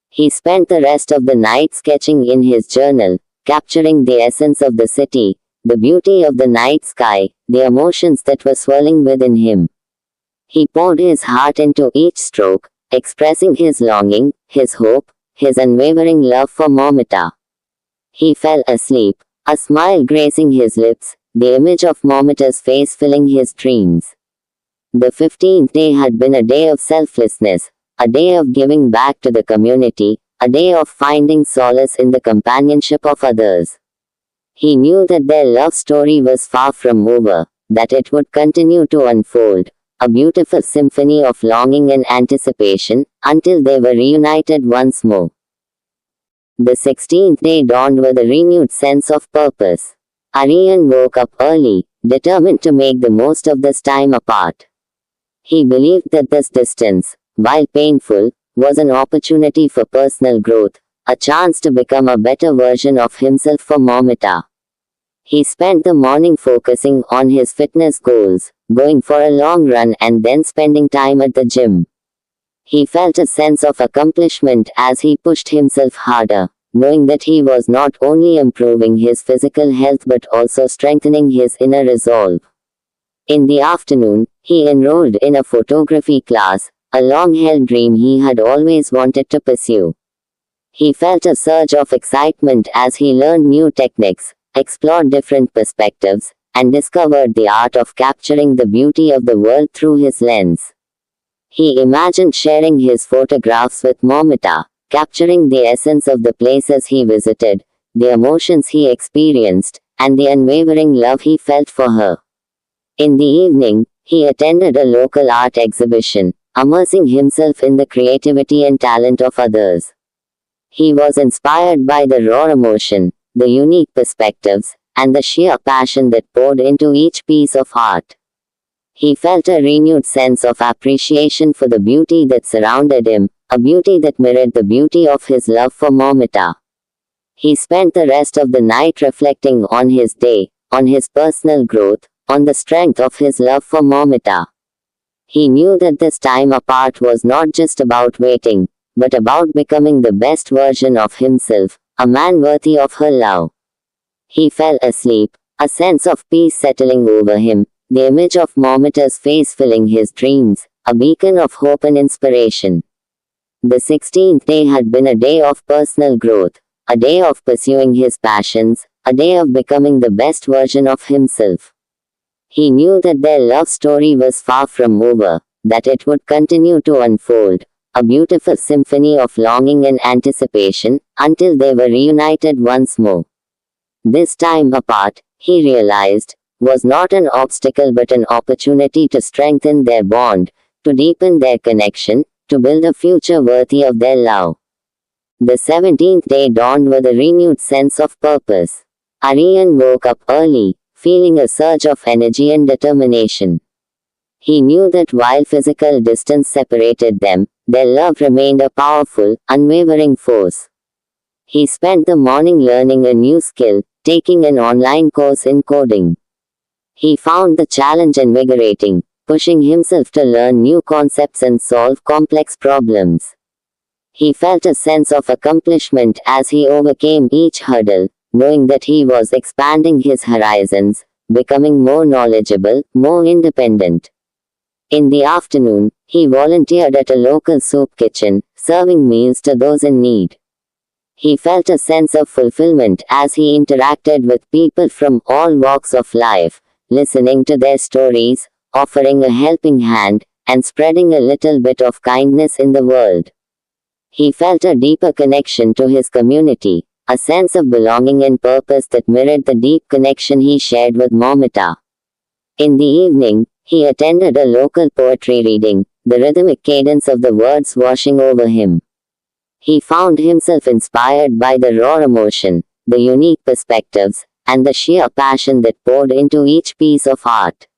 He spent the rest of the night sketching in his journal, capturing the essence of the city, the beauty of the night sky, the emotions that were swelling within him. He poured his heart into each stroke, expressing his longing, his hope, his unwavering love for Momita. He fell asleep, a smile gracing his lips, the image of Momita's face filling his dreams. The 15th day had been a day of selflessness, a day of giving back to the community, a day of finding solace in the companionship of others. He knew that their love story was far from over, that it would continue to unfold, a beautiful symphony of longing and anticipation, until they were reunited once more. The 16th day dawned with a renewed sense of purpose. Aryan woke up early, determined to make the most of this time apart. He believed that this distance, while painful, was an opportunity for personal growth, a chance to become a better version of himself for Momita. He spent the morning focusing on his fitness goals, going for a long run and then spending time at the gym. He felt a sense of accomplishment as he pushed himself harder, knowing that he was not only improving his physical health but also strengthening his inner resolve. In the afternoon, he enrolled in a photography class, a long-held dream he had always wanted to pursue. He felt a surge of excitement as he learned new techniques, explored different perspectives, and discovered the art of capturing the beauty of the world through his lens. He imagined sharing his photographs with Momita, capturing the essence of the places he visited, the emotions he experienced, and the unwavering love he felt for her. In the evening, he attended a local art exhibition, immersing himself in the creativity and talent of others. He was inspired by the raw emotion, the unique perspectives, and the sheer passion that poured into each piece of art. He felt a renewed sense of appreciation for the beauty that surrounded him, a beauty that mirrored the beauty of his love for Momita. He spent the rest of the night reflecting on his day, on his personal growth, on the strength of his love for Momita. He knew that this time apart was not just about waiting, but about becoming the best version of himself, a man worthy of her love. He fell asleep, a sense of peace settling over him, the image of Momita's face filling his dreams, a beacon of hope and inspiration. The 16th day had been a day of personal growth, a day of pursuing his passions, a day of becoming the best version of himself. He knew that their love story was far from over, that it would continue to unfold, a beautiful symphony of longing and anticipation, until they were reunited once more. This time apart, he realized, was not an obstacle but an opportunity to strengthen their bond, to deepen their connection, to build a future worthy of their love. The 17th day dawned with a renewed sense of purpose. Aryan woke up early, feeling a surge of energy and determination. He knew that while physical distance separated them, their love remained a powerful, unwavering force. He spent the morning learning a new skill, taking an online course in coding. He found the challenge invigorating, pushing himself to learn new concepts and solve complex problems. He felt a sense of accomplishment as he overcame each hurdle, knowing that he was expanding his horizons, becoming more knowledgeable, more independent. In the afternoon, he volunteered at a local soup kitchen, serving meals to those in need. He felt a sense of fulfillment as he interacted with people from all walks of life, listening to their stories, offering a helping hand, and spreading a little bit of kindness in the world. He felt a deeper connection to his community, a sense of belonging and purpose that mirrored the deep connection he shared with Momita. In the evening, he attended a local poetry reading, the rhythmic cadence of the words washing over him. He found himself inspired by the raw emotion, the unique perspectives, and the sheer passion that poured into each piece of art.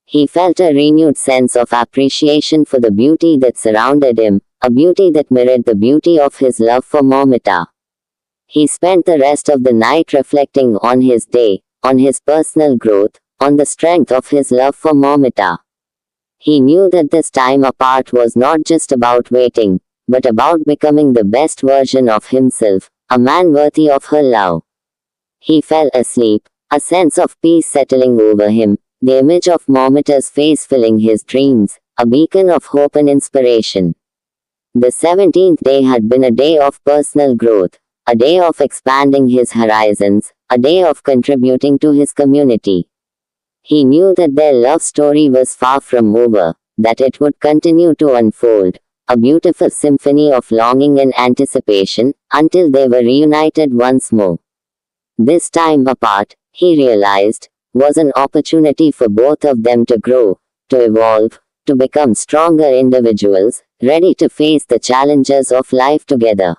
He felt a renewed sense of appreciation for the beauty that surrounded him, a beauty that mirrored the beauty of his love for Momita. He spent the rest of the night reflecting on his day, on his personal growth, on the strength of his love for Momita. He knew that this time apart was not just about waiting, but about becoming the best version of himself, a man worthy of her love. He fell asleep, a sense of peace settling over him, the image of Momita's face filling his dreams, a beacon of hope and inspiration. The 17th day had been a day of personal growth, a day of expanding his horizons, a day of contributing to his community. He knew that their love story was far from over, that it would continue to unfold, a beautiful symphony of longing and anticipation, until they were reunited once more. This time apart, he realized, was an opportunity for both of them to grow, to evolve, to become stronger individuals, ready to face the challenges of life together.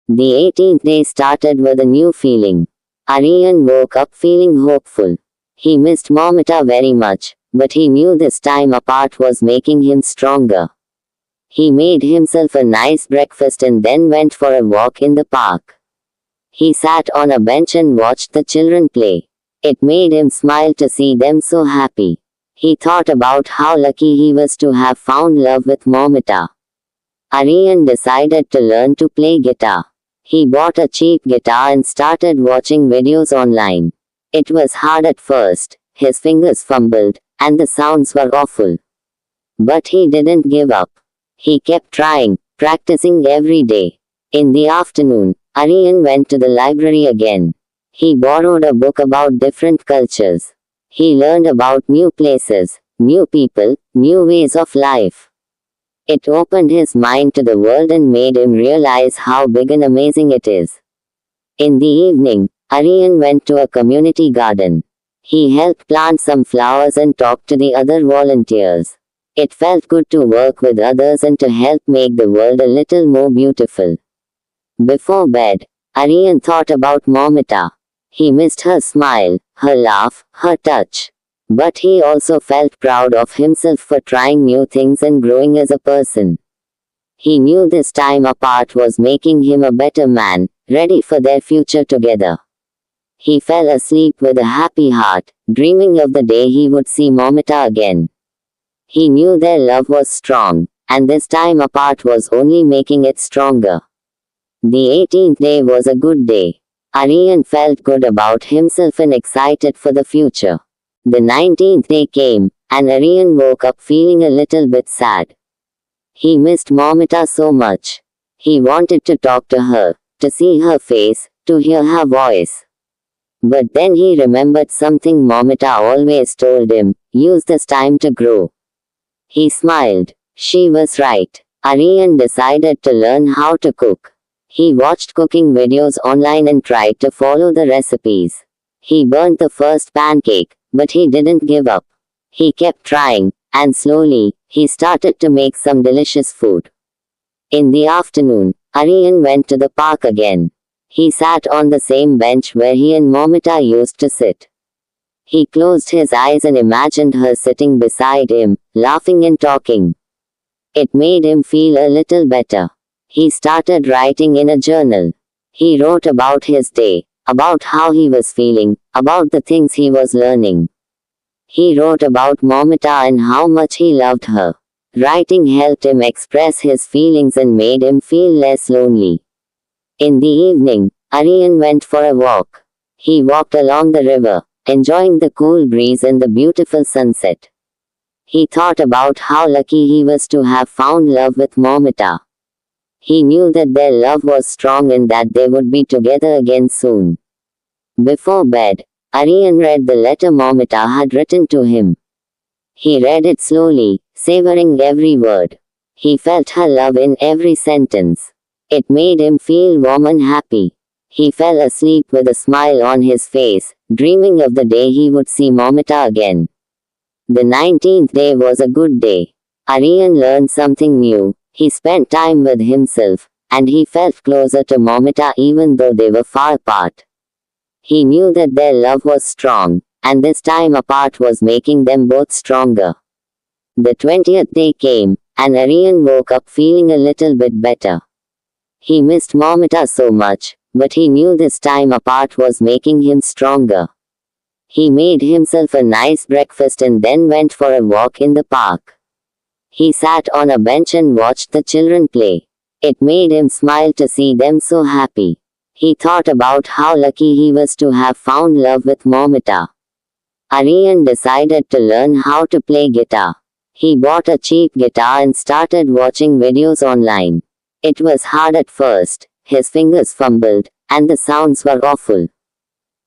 The 18th day started with a new feeling. Aryan woke up feeling hopeful. He missed Momita very much, but he knew this time apart was making him stronger. He made himself a nice breakfast and then went for a walk in the park. He sat on a bench and watched the children play. It made him smile to see them so happy. He thought about how lucky he was to have found love with Momita. Aryan decided to learn to play guitar. He bought a cheap guitar and started watching videos online. It was hard at first, his fingers fumbled, and the sounds were awful. But he didn't give up. He kept trying, practicing every day. In the afternoon, Aryan went to the library again. He borrowed a book about different cultures. He learned about new places, new people, new ways of life. It opened his mind to the world and made him realize how big and amazing it is. In the evening, Aryan went to a community garden. He helped plant some flowers and talked to the other volunteers. It felt good to work with others and to help make the world a little more beautiful. Before bed, Aryan thought about Momita. He missed her smile, her laugh, her touch. But he also felt proud of himself for trying new things and growing as a person. He knew this time apart was making him a better man, ready for their future together. He fell asleep with a happy heart, dreaming of the day he would see Momita again. He knew their love was strong, and this time apart was only making it stronger. The 18th day was a good day. Aryan felt good about himself and excited for the future. The 19th day came, and Aryan woke up feeling a little bit sad. He missed Momita so much. He wanted to talk to her, to see her face, to hear her voice. But then he remembered something Momita always told him, use this time to grow. He smiled. She was right. Aryan decided to learn how to cook. He watched cooking videos online and tried to follow the recipes. He burnt the first pancake, but he didn't give up. He kept trying, and slowly, He started to make some delicious food. In the afternoon, Aryan went to the park again. He sat on the same bench where he and Momita used to sit. He closed his eyes and imagined her sitting beside him, laughing and talking. It made him feel a little better. He started writing in a journal. He wrote about his day, about how he was feeling, about the things he was learning. He wrote about Momita and how much he loved her. Writing helped him express his feelings and made him feel less lonely. In the evening, Aryan went for a walk. He walked along the river, enjoying the cool breeze and the beautiful sunset. He thought about how lucky he was to have found love with Momita. He knew that their love was strong and that they would be together again soon. Before bed, Aryan read the letter Momita had written to him. He read it slowly, savoring every word. He felt her love in every sentence. It made him feel warm and happy. He fell asleep with a smile on his face, dreaming of the day he would see Momita again. The 19th day was a good day. Aryan learned something new. He spent time with himself, and he felt closer to Momita even though they were far apart. He knew that their love was strong, and this time apart was making them both stronger. The 20th day came, and Aryan woke up feeling a little bit better. He missed Momita so much, but he knew this time apart was making him stronger. He made himself a nice breakfast and then went for a walk in the park. He sat on a bench and watched the children play. It made him smile to see them so happy. He thought about how lucky he was to have found love with Momita. Aryan decided to learn how to play guitar. He bought a cheap guitar and started watching videos online. It was hard at first, his fingers fumbled, and the sounds were awful.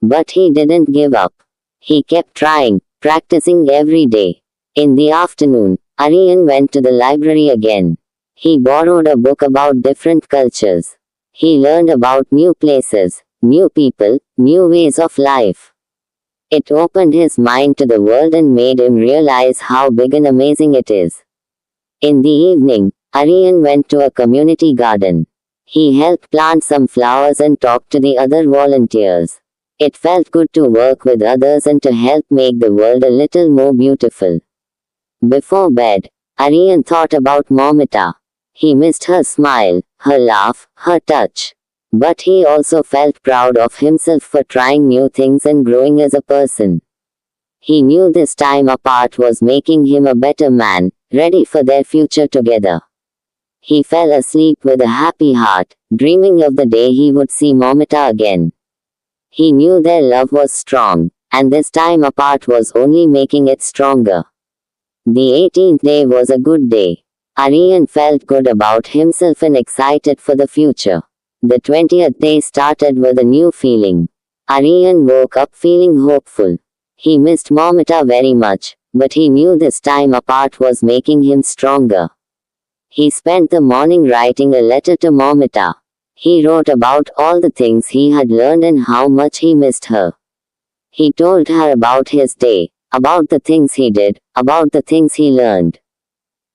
But he didn't give up. He kept trying, practicing every day. In the afternoon, Aryan went to the library again. He borrowed a book about different cultures. He learned about new places, new people, new ways of life. It opened his mind to the world and made him realize how big and amazing it is. In the evening, Aryan went to a community garden. He helped plant some flowers and talked to the other volunteers. It felt good to work with others and to help make the world a little more beautiful. Before bed, Aryan thought about Momita. He missed her smile, her laugh, her touch. But he also felt proud of himself for trying new things and growing as a person. He knew this time apart was making him a better man, ready for their future together. He fell asleep with a happy heart, dreaming of the day he would see Momita again. He knew their love was strong, and this time apart was only making it stronger. The 18th day was a good day. Aryan felt good about himself and excited for the future. The 20th day started with a new feeling. Aryan woke up feeling hopeful. He missed Momita very much, but he knew this time apart was making him stronger. He spent the morning writing a letter to Momita. He wrote about all the things he had learned and how much he missed her. He told her about his day, about the things he did, about the things he learned.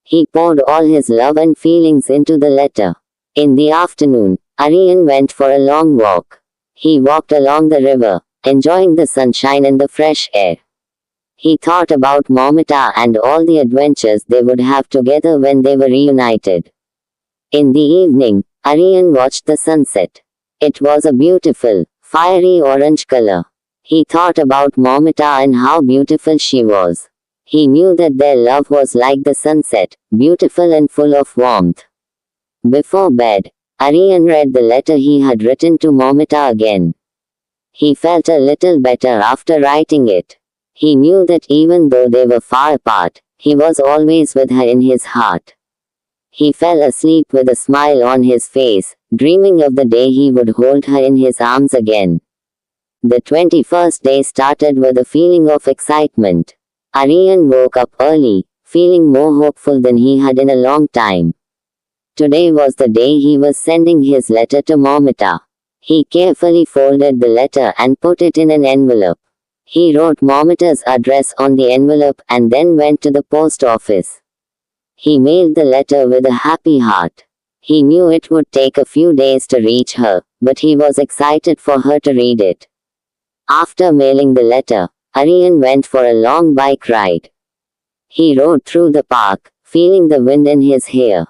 He poured all his love and feelings into the letter. In the afternoon, Aryan went for a long walk. He walked along the river, enjoying the sunshine and the fresh air. He thought about Momita and all the adventures they would have together when they were reunited. In the evening, Aryan watched the sunset. It was a beautiful, fiery orange color. He thought about Momita and how beautiful she was. He knew that their love was like the sunset, beautiful and full of warmth. Before bed, Aryan read the letter he had written to Momita again. He felt a little better after writing it. He knew that even though they were far apart, he was always with her in his heart. He fell asleep with a smile on his face, dreaming of the day he would hold her in his arms again. The 21st day started with a feeling of excitement. Aryan woke up early, feeling more hopeful than he had in a long time. Today was the day he was sending his letter to Momita. He carefully folded the letter and put it in an envelope. He wrote Momita's address on the envelope and then went to the post office. He mailed the letter with a happy heart. He knew it would take a few days to reach her, but he was excited for her to read it. After mailing the letter, Aryan went for a long bike ride. He rode through the park, feeling the wind in his hair.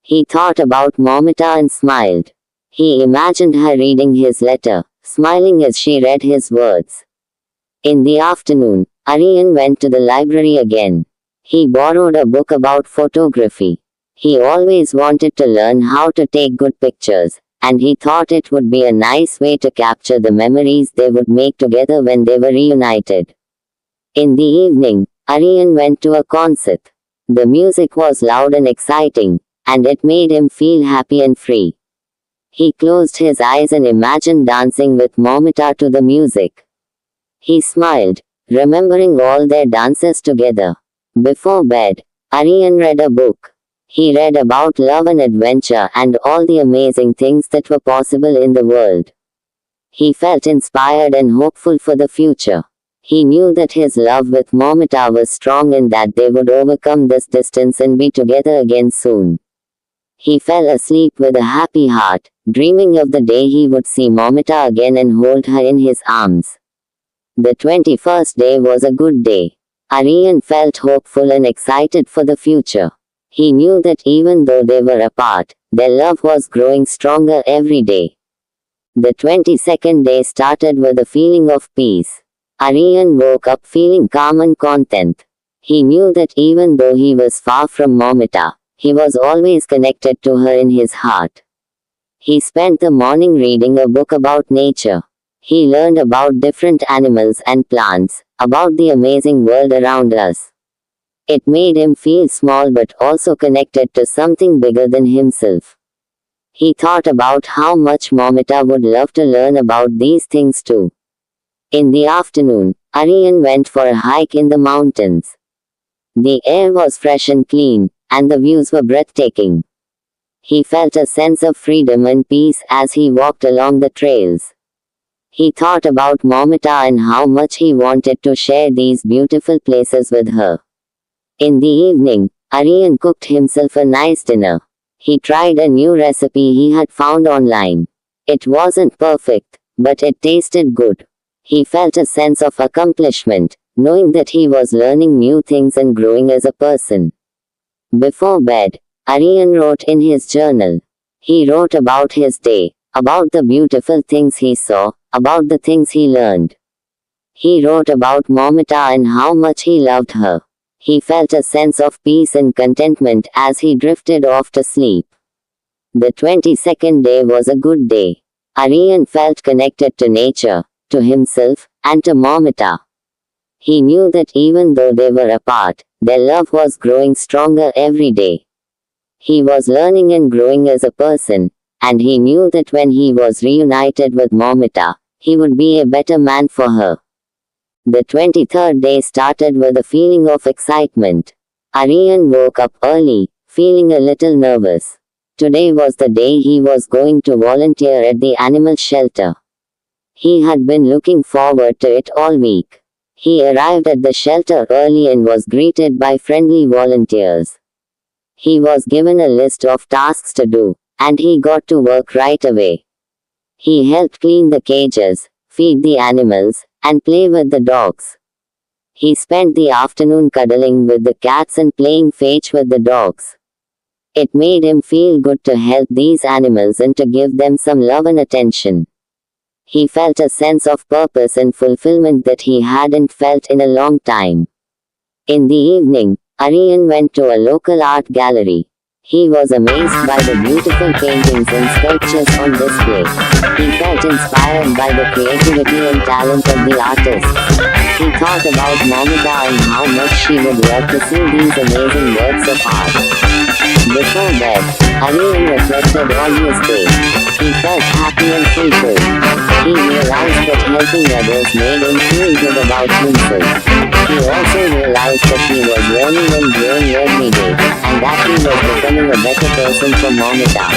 He thought about Momita and smiled. He imagined her reading his letter, smiling as she read his words. In the afternoon, Aryan went to the library again. He borrowed a book about photography. He always wanted to learn how to take good pictures, and he thought it would be a nice way to capture the memories they would make together when they were reunited. In the evening, Aryan went to a concert. The music was loud and exciting, and it made him feel happy and free. He closed his eyes and imagined dancing with Momita to the music. He smiled, remembering all their dances together. Before bed, Aryan read a book. He read about love and adventure and all the amazing things that were possible in the world. He felt inspired and hopeful for the future. He knew that his love with Momita was strong and that they would overcome this distance and be together again soon. He fell asleep with a happy heart, dreaming of the day he would see Momita again and hold her in his arms. The 21st day was a good day. Aryan felt hopeful and excited for the future. He knew that even though they were apart, their love was growing stronger every day. The 22nd day started with a feeling of peace. Aryan woke up feeling calm and content. He knew that even though he was far from Momita, he was always connected to her in his heart. He spent the morning reading a book about nature. He learned about different animals and plants, about the amazing world around us. It made him feel small but also connected to something bigger than himself. He thought about how much Momita would love to learn about these things too. In the afternoon, Aryan went for a hike in the mountains. The air was fresh and clean, and the views were breathtaking. He felt a sense of freedom and peace as he walked along the trails. He thought about Momita and how much he wanted to share these beautiful places with her. In the evening, Aryan cooked himself a nice dinner. He tried a new recipe he had found online. It wasn't perfect, but it tasted good. He felt a sense of accomplishment, knowing that he was learning new things and growing as a person. Before bed, Aryan wrote in his journal. He wrote about his day, about the beautiful things he saw, about the things he learned. He wrote about Momita and how much he loved her. He felt a sense of peace and contentment as he drifted off to sleep. The 22nd day was a good day. Aryan felt connected to nature, to himself, and to Momita. He knew that even though they were apart, their love was growing stronger every day. He was learning and growing as a person, and he knew that when he was reunited with Momita, he would be a better man for her. The 23rd day started with a feeling of excitement. Aryan woke up early, feeling a little nervous. Today was the day he was going to volunteer at the animal shelter. He had been looking forward to it all week. He arrived at the shelter early and was greeted by friendly volunteers. He was given a list of tasks to do, and he got to work right away. He helped clean the cages, feed the animals, and play with the dogs. He spent the afternoon cuddling with the cats and playing fetch with the dogs. It made him feel good to help these animals and to give them some love and attention. He felt a sense of purpose and fulfillment that he hadn't felt in a long time. In the evening, Aryan went to a local art gallery. He was amazed by the beautiful paintings and sculptures on display. He felt inspired by the creativity and talent of the artists. He thought about Momita and how much she would love to see these amazing works of art. Before bed, Aryan reflected on his day. He felt happy and fulfilled. He realized that helping others made him feel good about himself. He also realized that he was learning and growing every day, and that he was becoming a better person for Momita.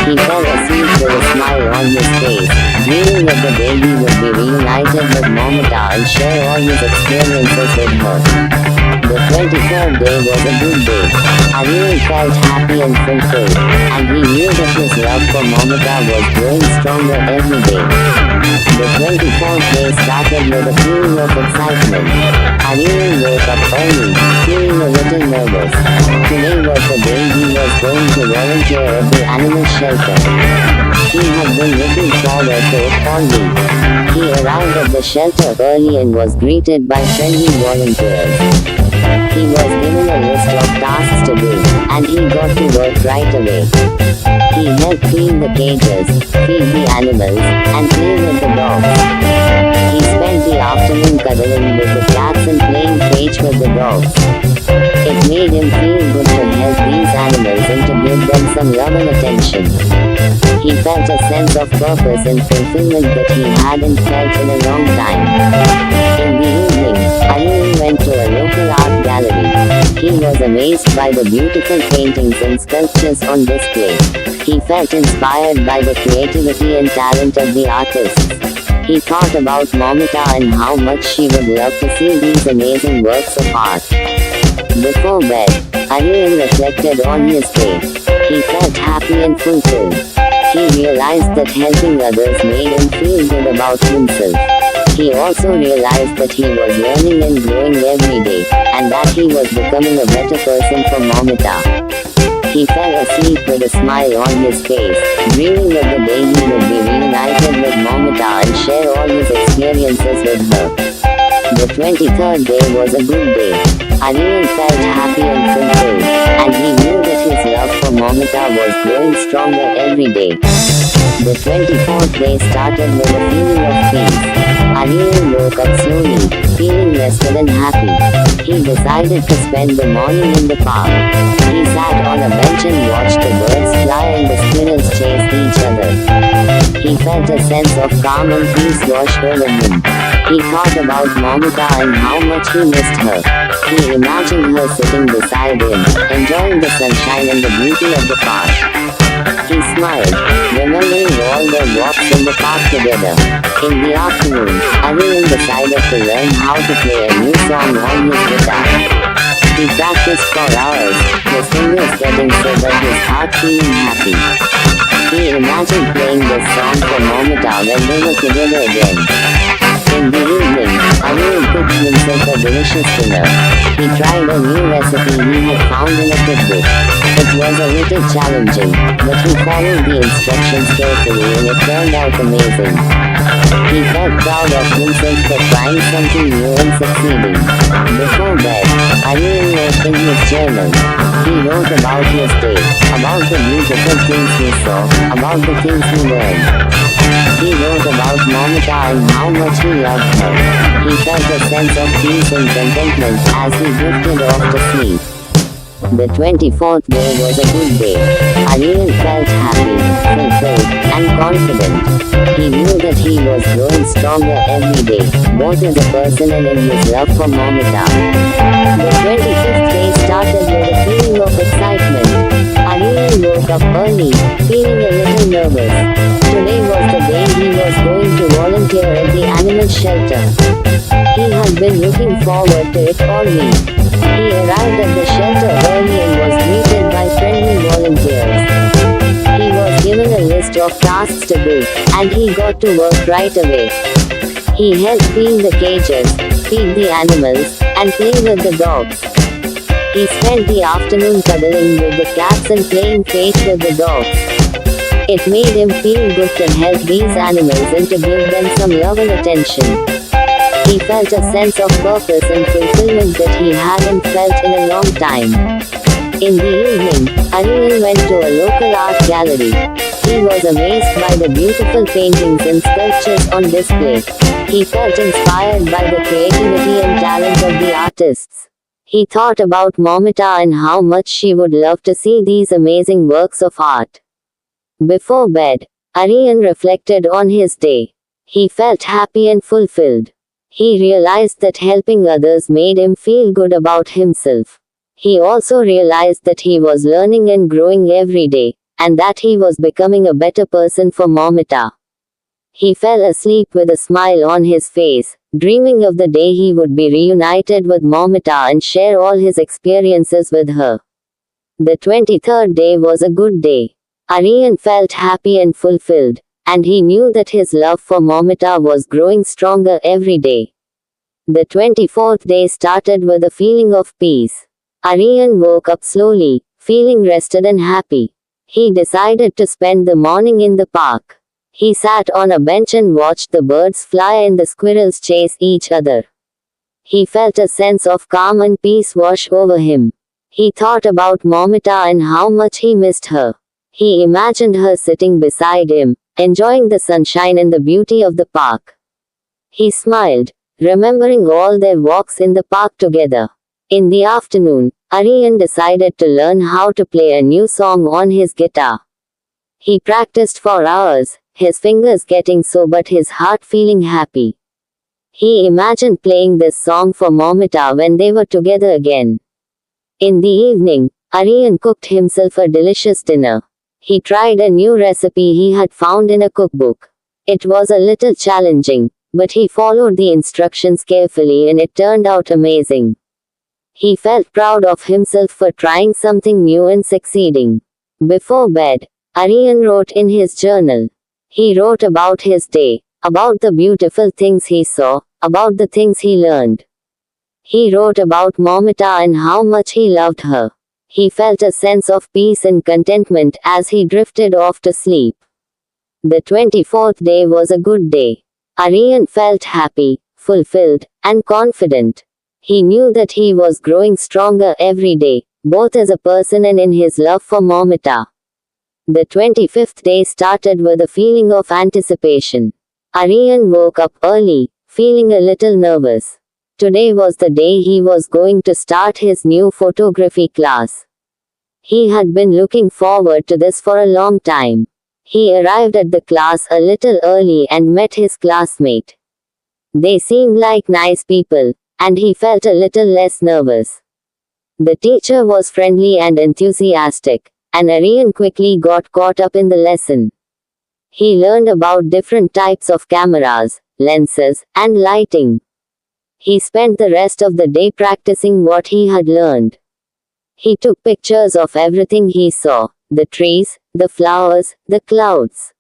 He fell asleep with a smile on his face, dreaming of the day he would be reunited with Momita and share all his experiences with her. The The 23rd day was a good day. Aryan felt happy and fulfilled, and he knew that his love for Momita was growing stronger every day. The 24th day started with a feeling of excitement. Aryan woke up early, feeling a little nervous. Today was the day he was going to volunteer at the animal shelter. He had been looking forward to it all week. He arrived at the shelter early and was greeted by friendly volunteers. He was given a list of tasks to do, and he got to work right away. He helped clean the cages, feed the animals, and play with the dogs. He spent the afternoon cuddling with the cats and playing fetch with the dogs. It made him feel good to help these animals and to give them some love and attention. He felt a sense of purpose and fulfillment that he hadn't felt in a long time. In the evening, Aryan went to a local art gallery. He was amazed by the beautiful paintings and sculptures on display. He felt inspired by the creativity and talent of the artists. He thought about Momita and how much she would love to see these amazing works of art. Before bed, Aryan reflected on his day. He felt happy and fulfilled. He realized that helping others made him feel good about himself. He also realized that he was learning and growing every day, and that he was becoming a better person for Momita. He fell asleep with a smile on his face, dreaming of the day he would be reunited with Momita and share all his experiences with her. The 23rd day was a good day. Aryan felt happy and fulfilled, and he knew that his love for Momita was growing stronger every day. The 24th day started with a feeling of peace. Aryan woke up slowly, feeling rested and happy. He decided to spend the morning in the park. He sat on a bench and watched the birds fly and the squirrels chase each other. He felt a sense of calm and peace wash over him. He thought about Momita and how much he missed her. He imagined her sitting beside him, enjoying the sunshine and the beauty of the park. He smiled, remembering all their walks in the park together. In the afternoon, Aryan decided to learn how to play a new song on his guitar. He practiced for hours, his fingers getting silver, his heart feeling happy. He imagined playing this song for Momita when they were together again. In the evening, Aryan cooked himself a delicious dinner. He tried a new recipe he had found in a cookbook. It was a little challenging, but he followed the instructions carefully and it turned out amazing. He felt proud of himself for trying something new and succeeding. Before bed, Aryan wrote in his journal. He wrote about his day, about the beautiful things he saw, about the things he learned. He wrote about Momita and how much he loved her. He felt a sense of peace and contentment as he drifted off to sleep. The 24th day was a good day. Aryan felt happy, fulfilled, and confident. He knew that he was growing stronger every day, both as a person and in his love for Momita. The 25th day started with a feeling of excitement. Aryan woke up early, feeling a little nervous. Today was the day he was going to volunteer at the animal shelter. He had been looking forward to it all week. He arrived at the shelter early and was greeted by friendly volunteers. He was given a list of tasks to do, and he got to work right away. He helped clean the cages, feed the animals, and play with the dogs. He spent the afternoon cuddling with the cats and playing fetch with the dogs. It made him feel good to help these animals and to give them some love and attention. He felt a sense of purpose and fulfillment that he hadn't felt in a long time. In the evening, Aryan went to a local art gallery. He was amazed by the beautiful paintings and sculptures on display. He felt inspired by the creativity and talent of the artists. He thought about Momita and how much she would love to see these amazing works of art. Before bed, Aryan reflected on his day. He felt happy and fulfilled. He realized that helping others made him feel good about himself. He also realized that he was learning and growing every day, and that he was becoming a better person for Momita. He fell asleep with a smile on his face, dreaming of the day he would be reunited with Momita and share all his experiences with her. The 23rd day was a good day. Aryan felt happy and fulfilled, and he knew that his love for Momita was growing stronger every day. The 24th day started with a feeling of peace. Aryan woke up slowly, feeling rested and happy. He decided to spend the morning in the park. He sat on a bench and watched the birds fly and the squirrels chase each other. He felt a sense of calm and peace wash over him. He thought about Momita and how much he missed her. He imagined her sitting beside him, enjoying the sunshine and the beauty of the park. He smiled, remembering all their walks in the park together. In the afternoon, Aryan decided to learn how to play a new song on his guitar. He practiced for hours, his fingers getting sore but his heart feeling happy. He imagined playing this song for Momita when they were together again. In the evening, Aryan cooked himself a delicious dinner. He tried a new recipe he had found in a cookbook. It was a little challenging, but he followed the instructions carefully and it turned out amazing. He felt proud of himself for trying something new and succeeding. Before bed, Aryan wrote in his journal. He wrote about his day, about the beautiful things he saw, about the things he learned. He wrote about Momita and how much he loved her. He felt a sense of peace and contentment as he drifted off to sleep. The 24th day was a good day. Aryan felt happy, fulfilled, and confident. He knew that he was growing stronger every day, both as a person and in his love for Momita. The 25th day started with a feeling of anticipation. Aryan woke up early, feeling a little nervous. Today was the day he was going to start his new photography class. He had been looking forward to this for a long time. He arrived at the class a little early and met his classmate. They seemed like nice people, and he felt a little less nervous. The teacher was friendly and enthusiastic, and Aryan quickly got caught up in the lesson. He learned about different types of cameras, lenses, and lighting. He spent the rest of the day practicing what he had learned. He took pictures of everything he saw, the trees, the flowers, the clouds.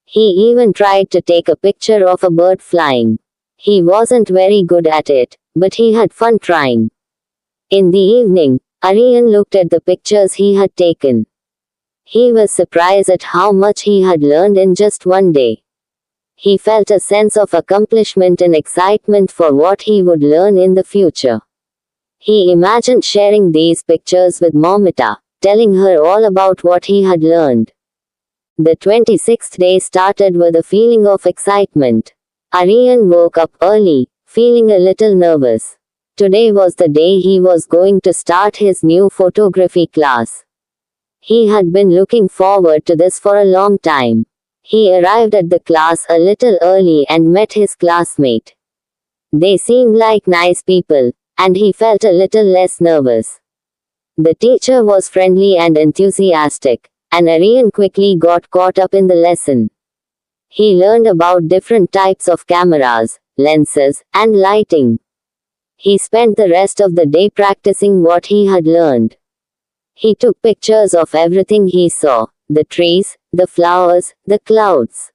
He even tried to take a picture of a bird flying. He wasn't very good at it, but he had fun trying. In the evening, Aryan looked at the pictures he had taken. He was surprised at how much he had learned in just one day. He felt a sense of accomplishment and excitement for what he would learn in the future. He imagined sharing these pictures with Momita, telling her all about what he had learned. The 26th day started with a feeling of excitement. Aryan woke up early, feeling a little nervous. Today was the day he was going to start his new photography class. He had been looking forward to this for a long time. He arrived at the class a little early and met his classmate. They seemed like nice people, and he felt a little less nervous. The teacher was friendly and enthusiastic, and Aryan quickly got caught up in the lesson. He learned about different types of cameras, lenses, and lighting. He spent the rest of the day practicing what he had learned. He took pictures of everything he saw, the trees, the flowers, the clouds.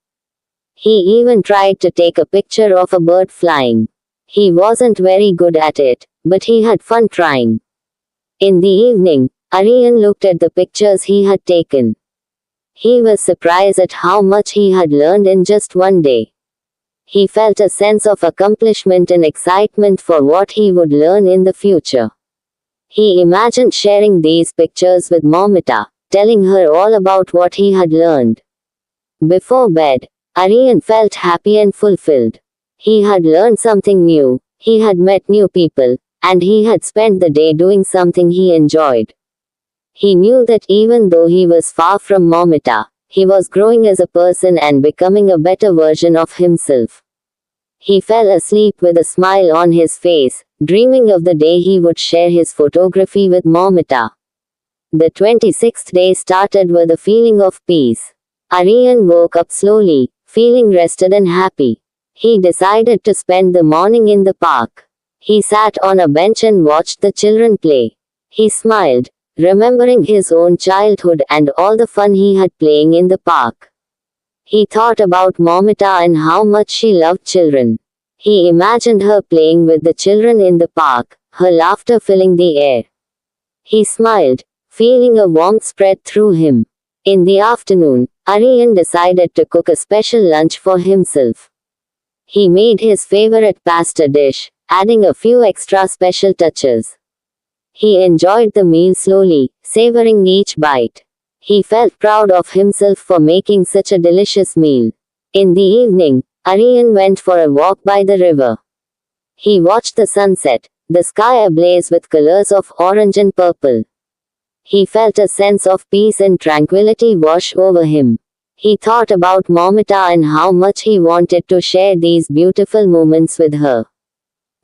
He even tried to take a picture of a bird flying. He wasn't very good at it, but he had fun trying. In the evening, Aryan looked at the pictures he had taken. He was surprised at how much he had learned in just one day. He felt a sense of accomplishment and excitement for what he would learn in the future. He imagined sharing these pictures with Momita, telling her all about what he had learned. Before bed, Aryan felt happy and fulfilled. He had learned something new, he had met new people, and he had spent the day doing something he enjoyed. He knew that even though he was far from Momita, he was growing as a person and becoming a better version of himself. He fell asleep with a smile on his face, dreaming of the day he would share his photography with Momita. The 26th day started with a feeling of peace. Aryan woke up slowly, feeling rested and happy. He decided to spend the morning in the park. He sat on a bench and watched the children play. He smiled, remembering his own childhood and all the fun he had playing in the park. He thought about Momita and how much she loved children. He imagined her playing with the children in the park, her laughter filling the air. He smiled, feeling a warmth spread through him. In the afternoon, Aryan decided to cook a special lunch for himself. He made his favorite pasta dish, adding a few extra special touches. He enjoyed the meal slowly, savoring each bite. He felt proud of himself for making such a delicious meal. In the evening, Aryan went for a walk by the river. He watched the sunset, the sky ablaze with colors of orange and purple. He felt a sense of peace and tranquility wash over him. He thought about Momita and how much he wanted to share these beautiful moments with her.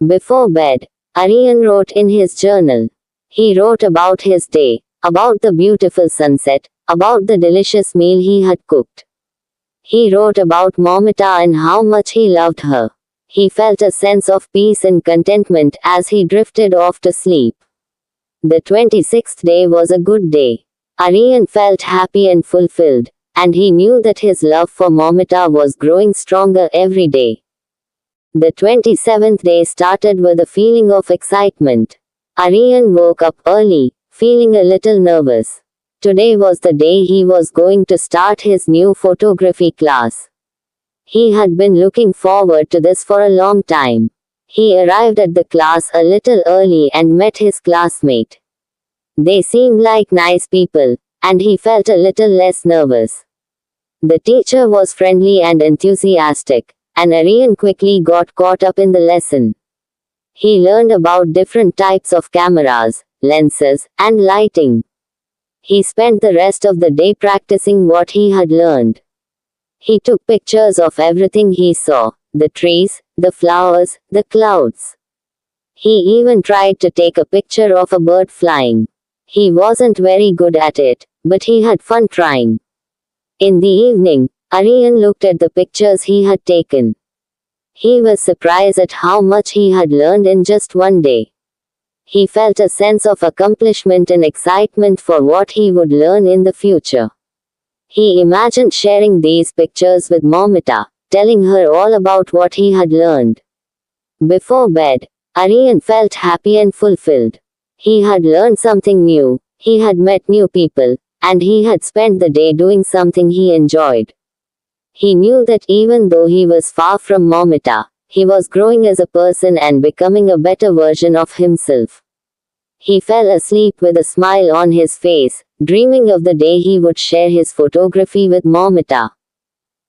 Before bed, Aryan wrote in his journal. He wrote about his day, about the beautiful sunset, about the delicious meal he had cooked. He wrote about Momita and how much he loved her. He felt a sense of peace and contentment as he drifted off to sleep. The 26th day was a good day. Aryan felt happy and fulfilled, and he knew that his love for Momita was growing stronger every day. The 27th day started with a feeling of excitement. Aryan woke up early, feeling a little nervous. Today was the day he was going to start his new photography class. He had been looking forward to this for a long time. He arrived at the class a little early and met his classmate. They seemed like nice people, and he felt a little less nervous. The teacher was friendly and enthusiastic, and Aryan quickly got caught up in the lesson. He learned about different types of cameras, lenses, and lighting. He spent the rest of the day practicing what he had learned. He took pictures of everything he saw, the trees, the flowers, the clouds. He even tried to take a picture of a bird flying. He wasn't very good at it, but he had fun trying. In the evening, Aryan looked at the pictures he had taken. He was surprised at how much he had learned in just one day. He felt a sense of accomplishment and excitement for what he would learn in the future. He imagined sharing these pictures with Momita, telling her all about what he had learned. Before bed, Aryan felt happy and fulfilled. He had learned something new, he had met new people, and he had spent the day doing something he enjoyed. He knew that even though he was far from Momita, he was growing as a person and becoming a better version of himself. He fell asleep with a smile on his face, dreaming of the day he would share his photography with Momita.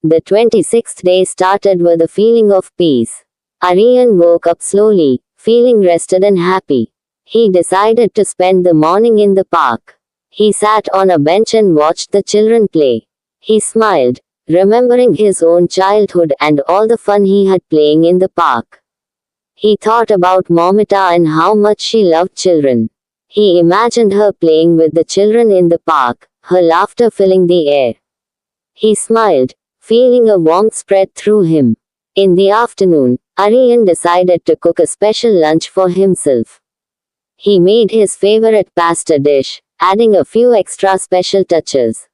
The 26th day started with a feeling of peace. Aryan woke up slowly, feeling rested and happy. He decided to spend the morning in the park. He sat on a bench and watched the children play. He smiled, remembering his own childhood and all the fun he had playing in the park. He thought about Momita and how much she loved children. He imagined her playing with the children in the park, her laughter filling the air. He smiled, feeling a warmth spread through him. In the afternoon, Aryan decided to cook a special lunch for himself. He made his favorite pasta dish, adding a few extra special touches.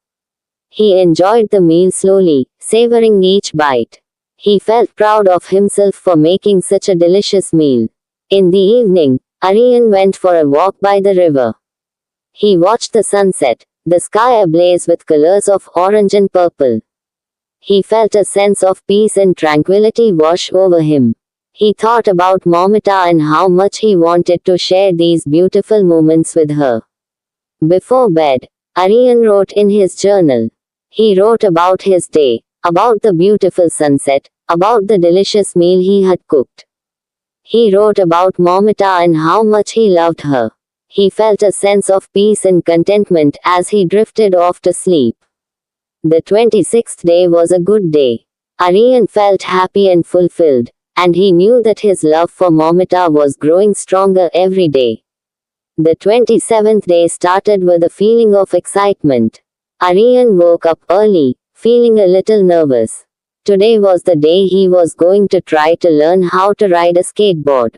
He enjoyed the meal slowly, savoring each bite. He felt proud of himself for making such a delicious meal. In the evening, Aryan went for a walk by the river. He watched the sunset, the sky ablaze with colors of orange and purple. He felt a sense of peace and tranquility wash over him. He thought about Momita and how much he wanted to share these beautiful moments with her. Before bed, Aryan wrote in his journal. He wrote about his day, about the beautiful sunset, about the delicious meal he had cooked. He wrote about Momita and how much he loved her. He felt a sense of peace and contentment as he drifted off to sleep. The 26th day was a good day. Aryan felt happy and fulfilled, and he knew that his love for Momita was growing stronger every day. The 27th day started with a feeling of excitement. Aryan woke up early, feeling a little nervous. Today was the day he was going to try to learn how to ride a skateboard.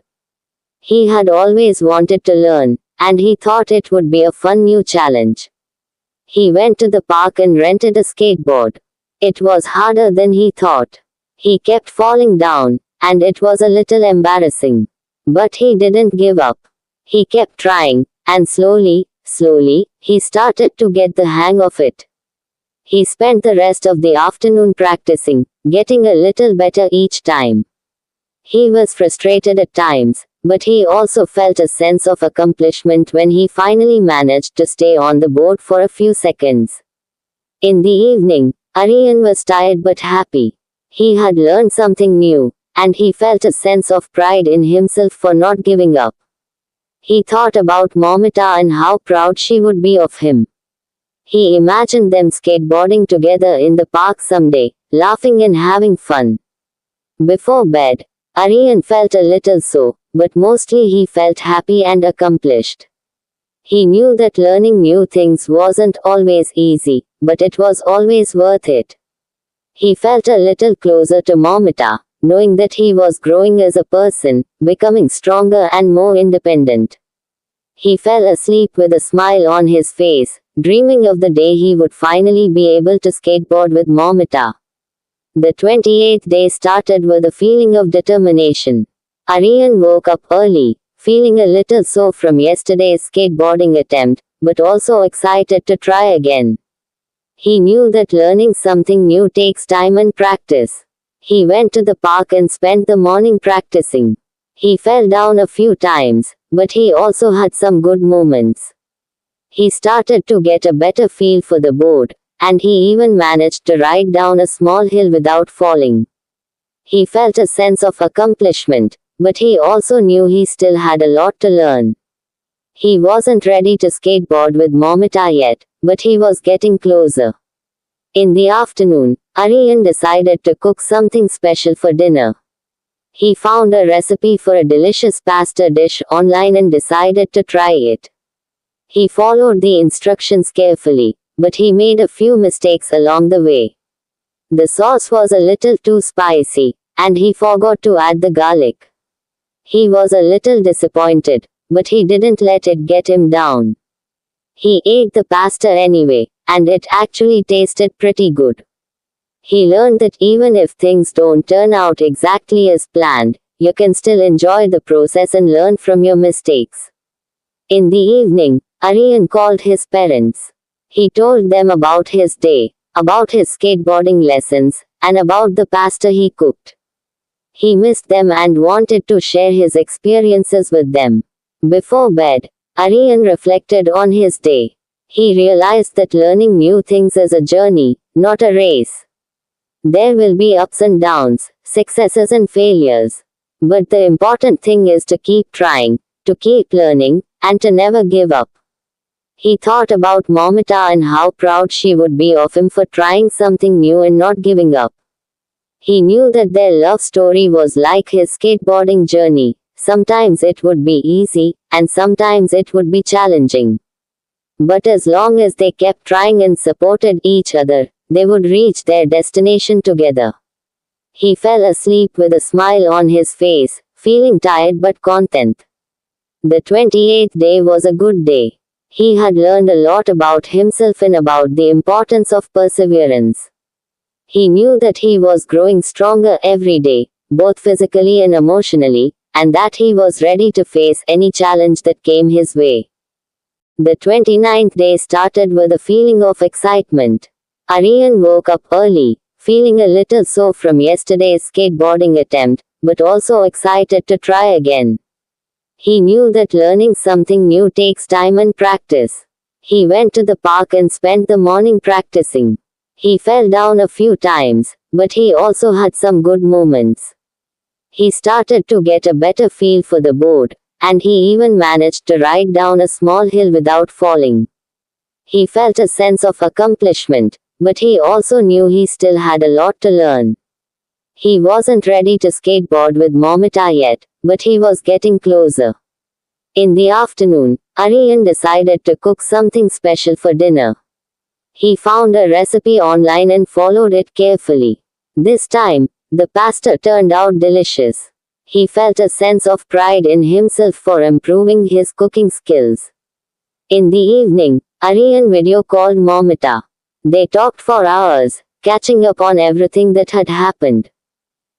He had always wanted to learn, and he thought it would be a fun new challenge. He went to the park and rented a skateboard. It was harder than he thought. He kept falling down, and it was a little embarrassing. But he didn't give up. He kept trying, and slowly, he started to get the hang of it. He spent the rest of the afternoon practicing, getting a little better each time. He was frustrated at times, but he also felt a sense of accomplishment when he finally managed to stay on the board for a few seconds. In the evening, Aryan was tired but happy. He had learned something new, and he felt a sense of pride in himself for not giving up. He thought about Momita and how proud she would be of him. He imagined them skateboarding together in the park someday, laughing and having fun. Before bed, Aryan felt a little sore, but mostly he felt happy and accomplished. He knew that learning new things wasn't always easy, but it was always worth it. He felt a little closer to Momita, knowing that he was growing as a person, becoming stronger and more independent. He fell asleep with a smile on his face, dreaming of the day he would finally be able to skateboard with Momita. The 28th day started with a feeling of determination. Aryan woke up early, feeling a little sore from yesterday's skateboarding attempt, but also excited to try again. He knew that learning something new takes time and practice. He went to the park and spent the morning practicing. He fell down a few times, but he also had some good moments. He started to get a better feel for the board, and he even managed to ride down a small hill without falling. He felt a sense of accomplishment, but he also knew he still had a lot to learn. He wasn't ready to skateboard with Momita yet, but he was getting closer. In the afternoon, Aryan decided to cook something special for dinner. He found a recipe for a delicious pasta dish online and decided to try it. He followed the instructions carefully, but he made a few mistakes along the way. The sauce was a little too spicy, and he forgot to add the garlic. He was a little disappointed, but he didn't let it get him down. He ate the pasta anyway, and it actually tasted pretty good. He learned that even if things don't turn out exactly as planned, you can still enjoy the process and learn from your mistakes. In the evening, Aryan called his parents. He told them about his day, about his skateboarding lessons, and about the pasta he cooked. He missed them and wanted to share his experiences with them. Before bed, Aryan reflected on his day. He realized that learning new things is a journey, not a race. There will be ups and downs, successes and failures. But the important thing is to keep trying, to keep learning, and to never give up. He thought about Momita and how proud she would be of him for trying something new and not giving up. He knew that their love story was like his skateboarding journey. Sometimes it would be easy, and sometimes it would be challenging. But as long as they kept trying and supported each other, they would reach their destination together. He fell asleep with a smile on his face, feeling tired but content. The 28th day was a good day. He had learned a lot about himself and about the importance of perseverance. He knew that he was growing stronger every day, both physically and emotionally, and that he was ready to face any challenge that came his way. The 29th day started with a feeling of excitement. Aryan woke up early, feeling a little sore from yesterday's skateboarding attempt, but also excited to try again. He knew that learning something new takes time and practice. He went to the park and spent the morning practicing. He fell down a few times, but he also had some good moments. He started to get a better feel for the board, and he even managed to ride down a small hill without falling. He felt a sense of accomplishment, but he also knew he still had a lot to learn. He wasn't ready to skateboard with Momita yet, but he was getting closer. In the afternoon, Aryan decided to cook something special for dinner. He found a recipe online and followed it carefully. This time, the pasta turned out delicious. He felt a sense of pride in himself for improving his cooking skills. In the evening, Aryan video called Momita. They talked for hours, catching up on everything that had happened.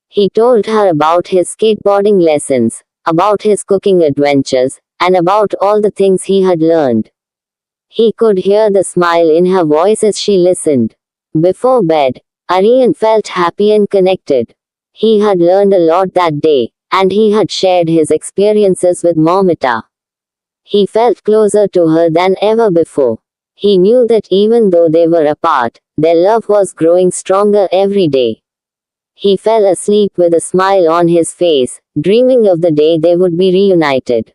He told her about his skateboarding lessons, about his cooking adventures, and about all the things he had learned. He could hear the smile in her voice as she listened. Before bed, Aryan felt happy and connected. He had learned a lot that day, and he had shared his experiences with Momita. He felt closer to her than ever before. He knew that even though they were apart, their love was growing stronger every day. He fell asleep with a smile on his face, dreaming of the day they would be reunited.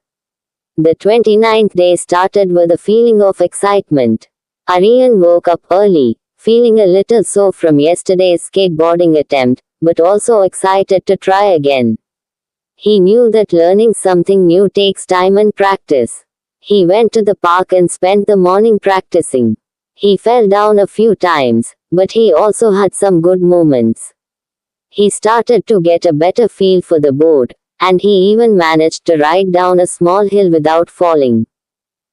The 29th day started with a feeling of excitement. Aryan woke up early, feeling a little sore from yesterday's skateboarding attempt, but also excited to try again. He knew that learning something new takes time and practice. He went to the park and spent the morning practicing. He fell down a few times, but he also had some good moments. He started to get a better feel for the board, and he even managed to ride down a small hill without falling.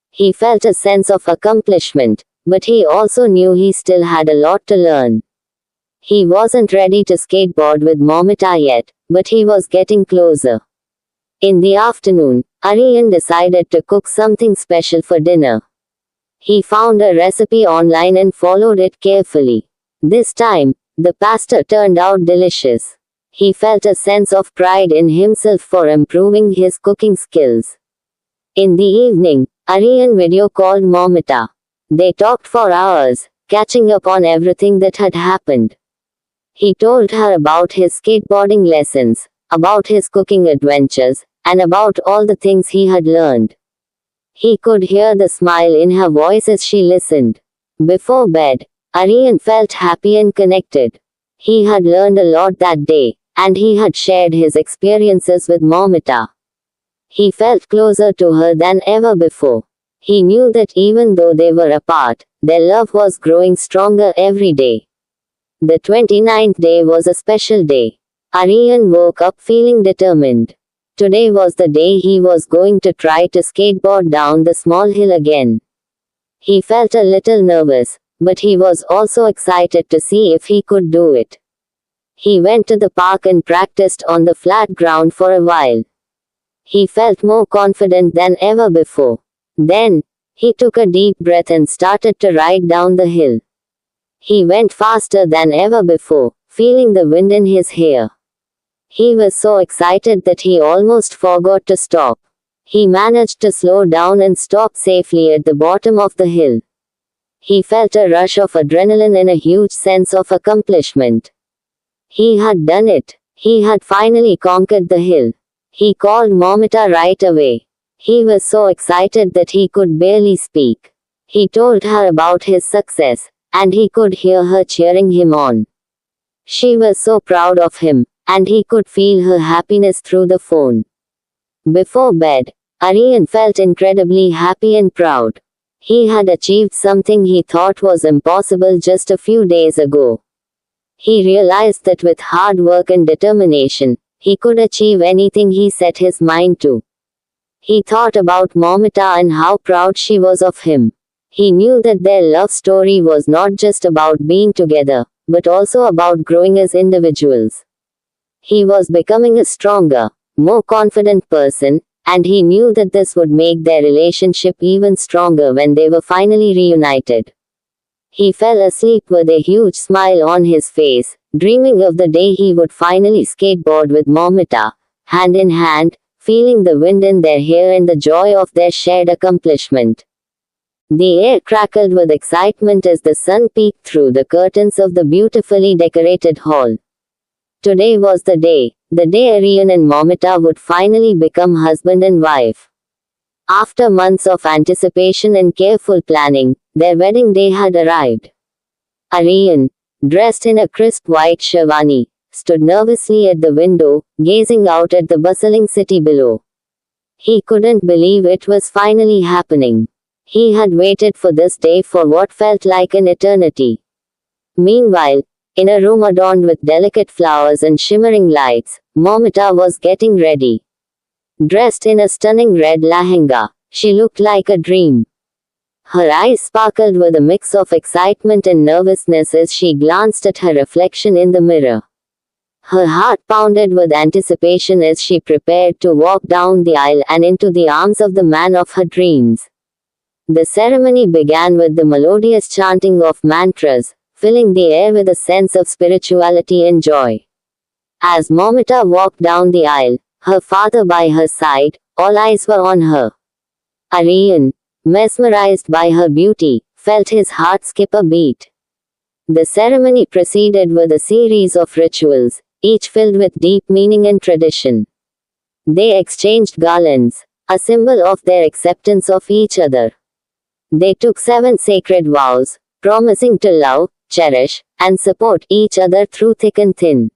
He felt a sense of accomplishment, but he also knew he still had a lot to learn. He wasn't ready to skateboard with Momita yet, but he was getting closer. In the afternoon, Aryan decided to cook something special for dinner. He found a recipe online and followed it carefully. This time, the pasta turned out delicious. He felt a sense of pride in himself for improving his cooking skills. In the evening, Aryan video called Momita. They talked for hours, catching up on everything that had happened. He told her about his skateboarding lessons, about his cooking adventures, and about all the things he had learned. He could hear the smile in her voice as she listened. Before bed, Aryan felt happy and connected. He had learned a lot that day, and he had shared his experiences with Momita. He felt closer to her than ever before. He knew that even though they were apart, their love was growing stronger every day. The 29th day was a special day. Aryan woke up feeling determined. Today was the day he was going to try to skateboard down the small hill again. He felt a little nervous, but he was also excited to see if he could do it. He went to the park and practiced on the flat ground for a while. He felt more confident than ever before. Then, he took a deep breath and started to ride down the hill. He went faster than ever before, feeling the wind in his hair. He was so excited that he almost forgot to stop. He managed to slow down and stop safely at the bottom of the hill. He felt a rush of adrenaline and a huge sense of accomplishment. He had done it. He had finally conquered the hill. He called Momita right away. He was so excited that he could barely speak. He told her about his success, and he could hear her cheering him on. She was so proud of him, and he could feel her happiness through the phone. Before bed, Aryan felt incredibly happy and proud. He had achieved something he thought was impossible just a few days ago. He realized that with hard work and determination, he could achieve anything he set his mind to. He thought about Momita and how proud she was of him. He knew that their love story was not just about being together, but also about growing as individuals. He was becoming a stronger, more confident person, and he knew that this would make their relationship even stronger when they were finally reunited. He fell asleep with a huge smile on his face, dreaming of the day he would finally skateboard with Momita, hand in hand, feeling the wind in their hair and the joy of their shared accomplishment. The air crackled with excitement as the sun peeked through the curtains of the beautifully decorated hall. Today was the day Aryan and Momita would finally become husband and wife. After months of anticipation and careful planning, their wedding day had arrived. Aryan, dressed in a crisp white sherwani, stood nervously at the window, gazing out at the bustling city below. He couldn't believe it was finally happening. He had waited for this day for what felt like an eternity. Meanwhile, In a room adorned with delicate flowers and shimmering lights, Momita was getting ready. Dressed in a stunning red lehenga, she looked like a dream. Her eyes sparkled with a mix of excitement and nervousness as she glanced at her reflection in the mirror. Her heart pounded with anticipation as she prepared to walk down the aisle and into the arms of the man of her dreams. The ceremony began with the melodious chanting of mantras, filling the air with a sense of spirituality and joy. As Momita walked down the aisle, her father by her side, all eyes were on her. Aryan, mesmerized by her beauty, felt his heart skip a beat. The ceremony proceeded with a series of rituals, each filled with deep meaning and tradition. They exchanged garlands, a symbol of their acceptance of each other. They took 7 sacred vows, promising to love, cherish, and support each other through thick and thin.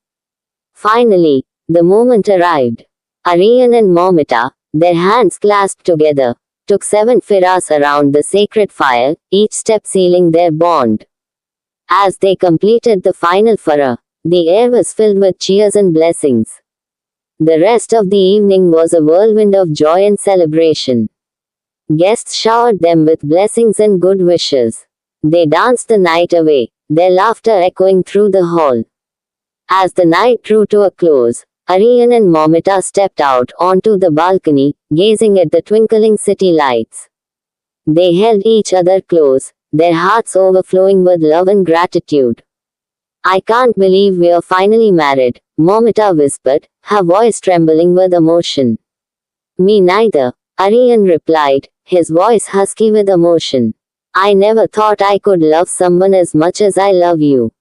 Finally, the moment arrived. Aryan and Momita, their hands clasped together, took 7 firas around the sacred fire, each step sealing their bond. As they completed the final fara, the air was filled with cheers and blessings. The rest of the evening was a whirlwind of joy and celebration. Guests showered them with blessings and good wishes. They danced the night away, their laughter echoing through the hall. As the night drew to a close, Aryan and Momita stepped out onto the balcony, gazing at the twinkling city lights. They held each other close, their hearts overflowing with love and gratitude. "I can't believe we're finally married," Momita whispered, her voice trembling with emotion. "Me neither," Aryan replied, his voice husky with emotion. "I never thought I could love someone as much as I love you."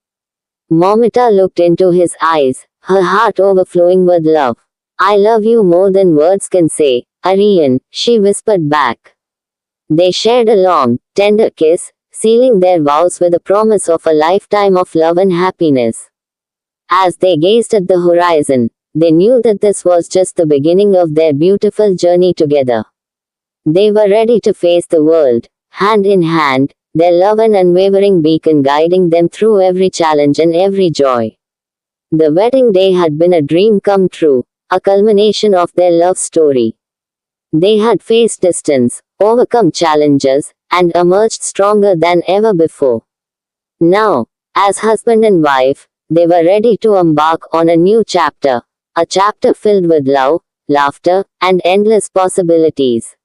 Momita looked into his eyes, her heart overflowing with love. "I love you more than words can say, Aryan," she whispered back. They shared a long, tender kiss, sealing their vows with a promise of a lifetime of love and happiness. As they gazed at the horizon, they knew that this was just the beginning of their beautiful journey together. They were ready to face the world, hand in hand, their love an unwavering beacon guiding them through every challenge and every joy. The wedding day had been a dream come true, a culmination of their love story. They had faced distance, overcome challenges, and emerged stronger than ever before. Now, as husband and wife, they were ready to embark on a new chapter, a chapter filled with love, laughter, and endless possibilities.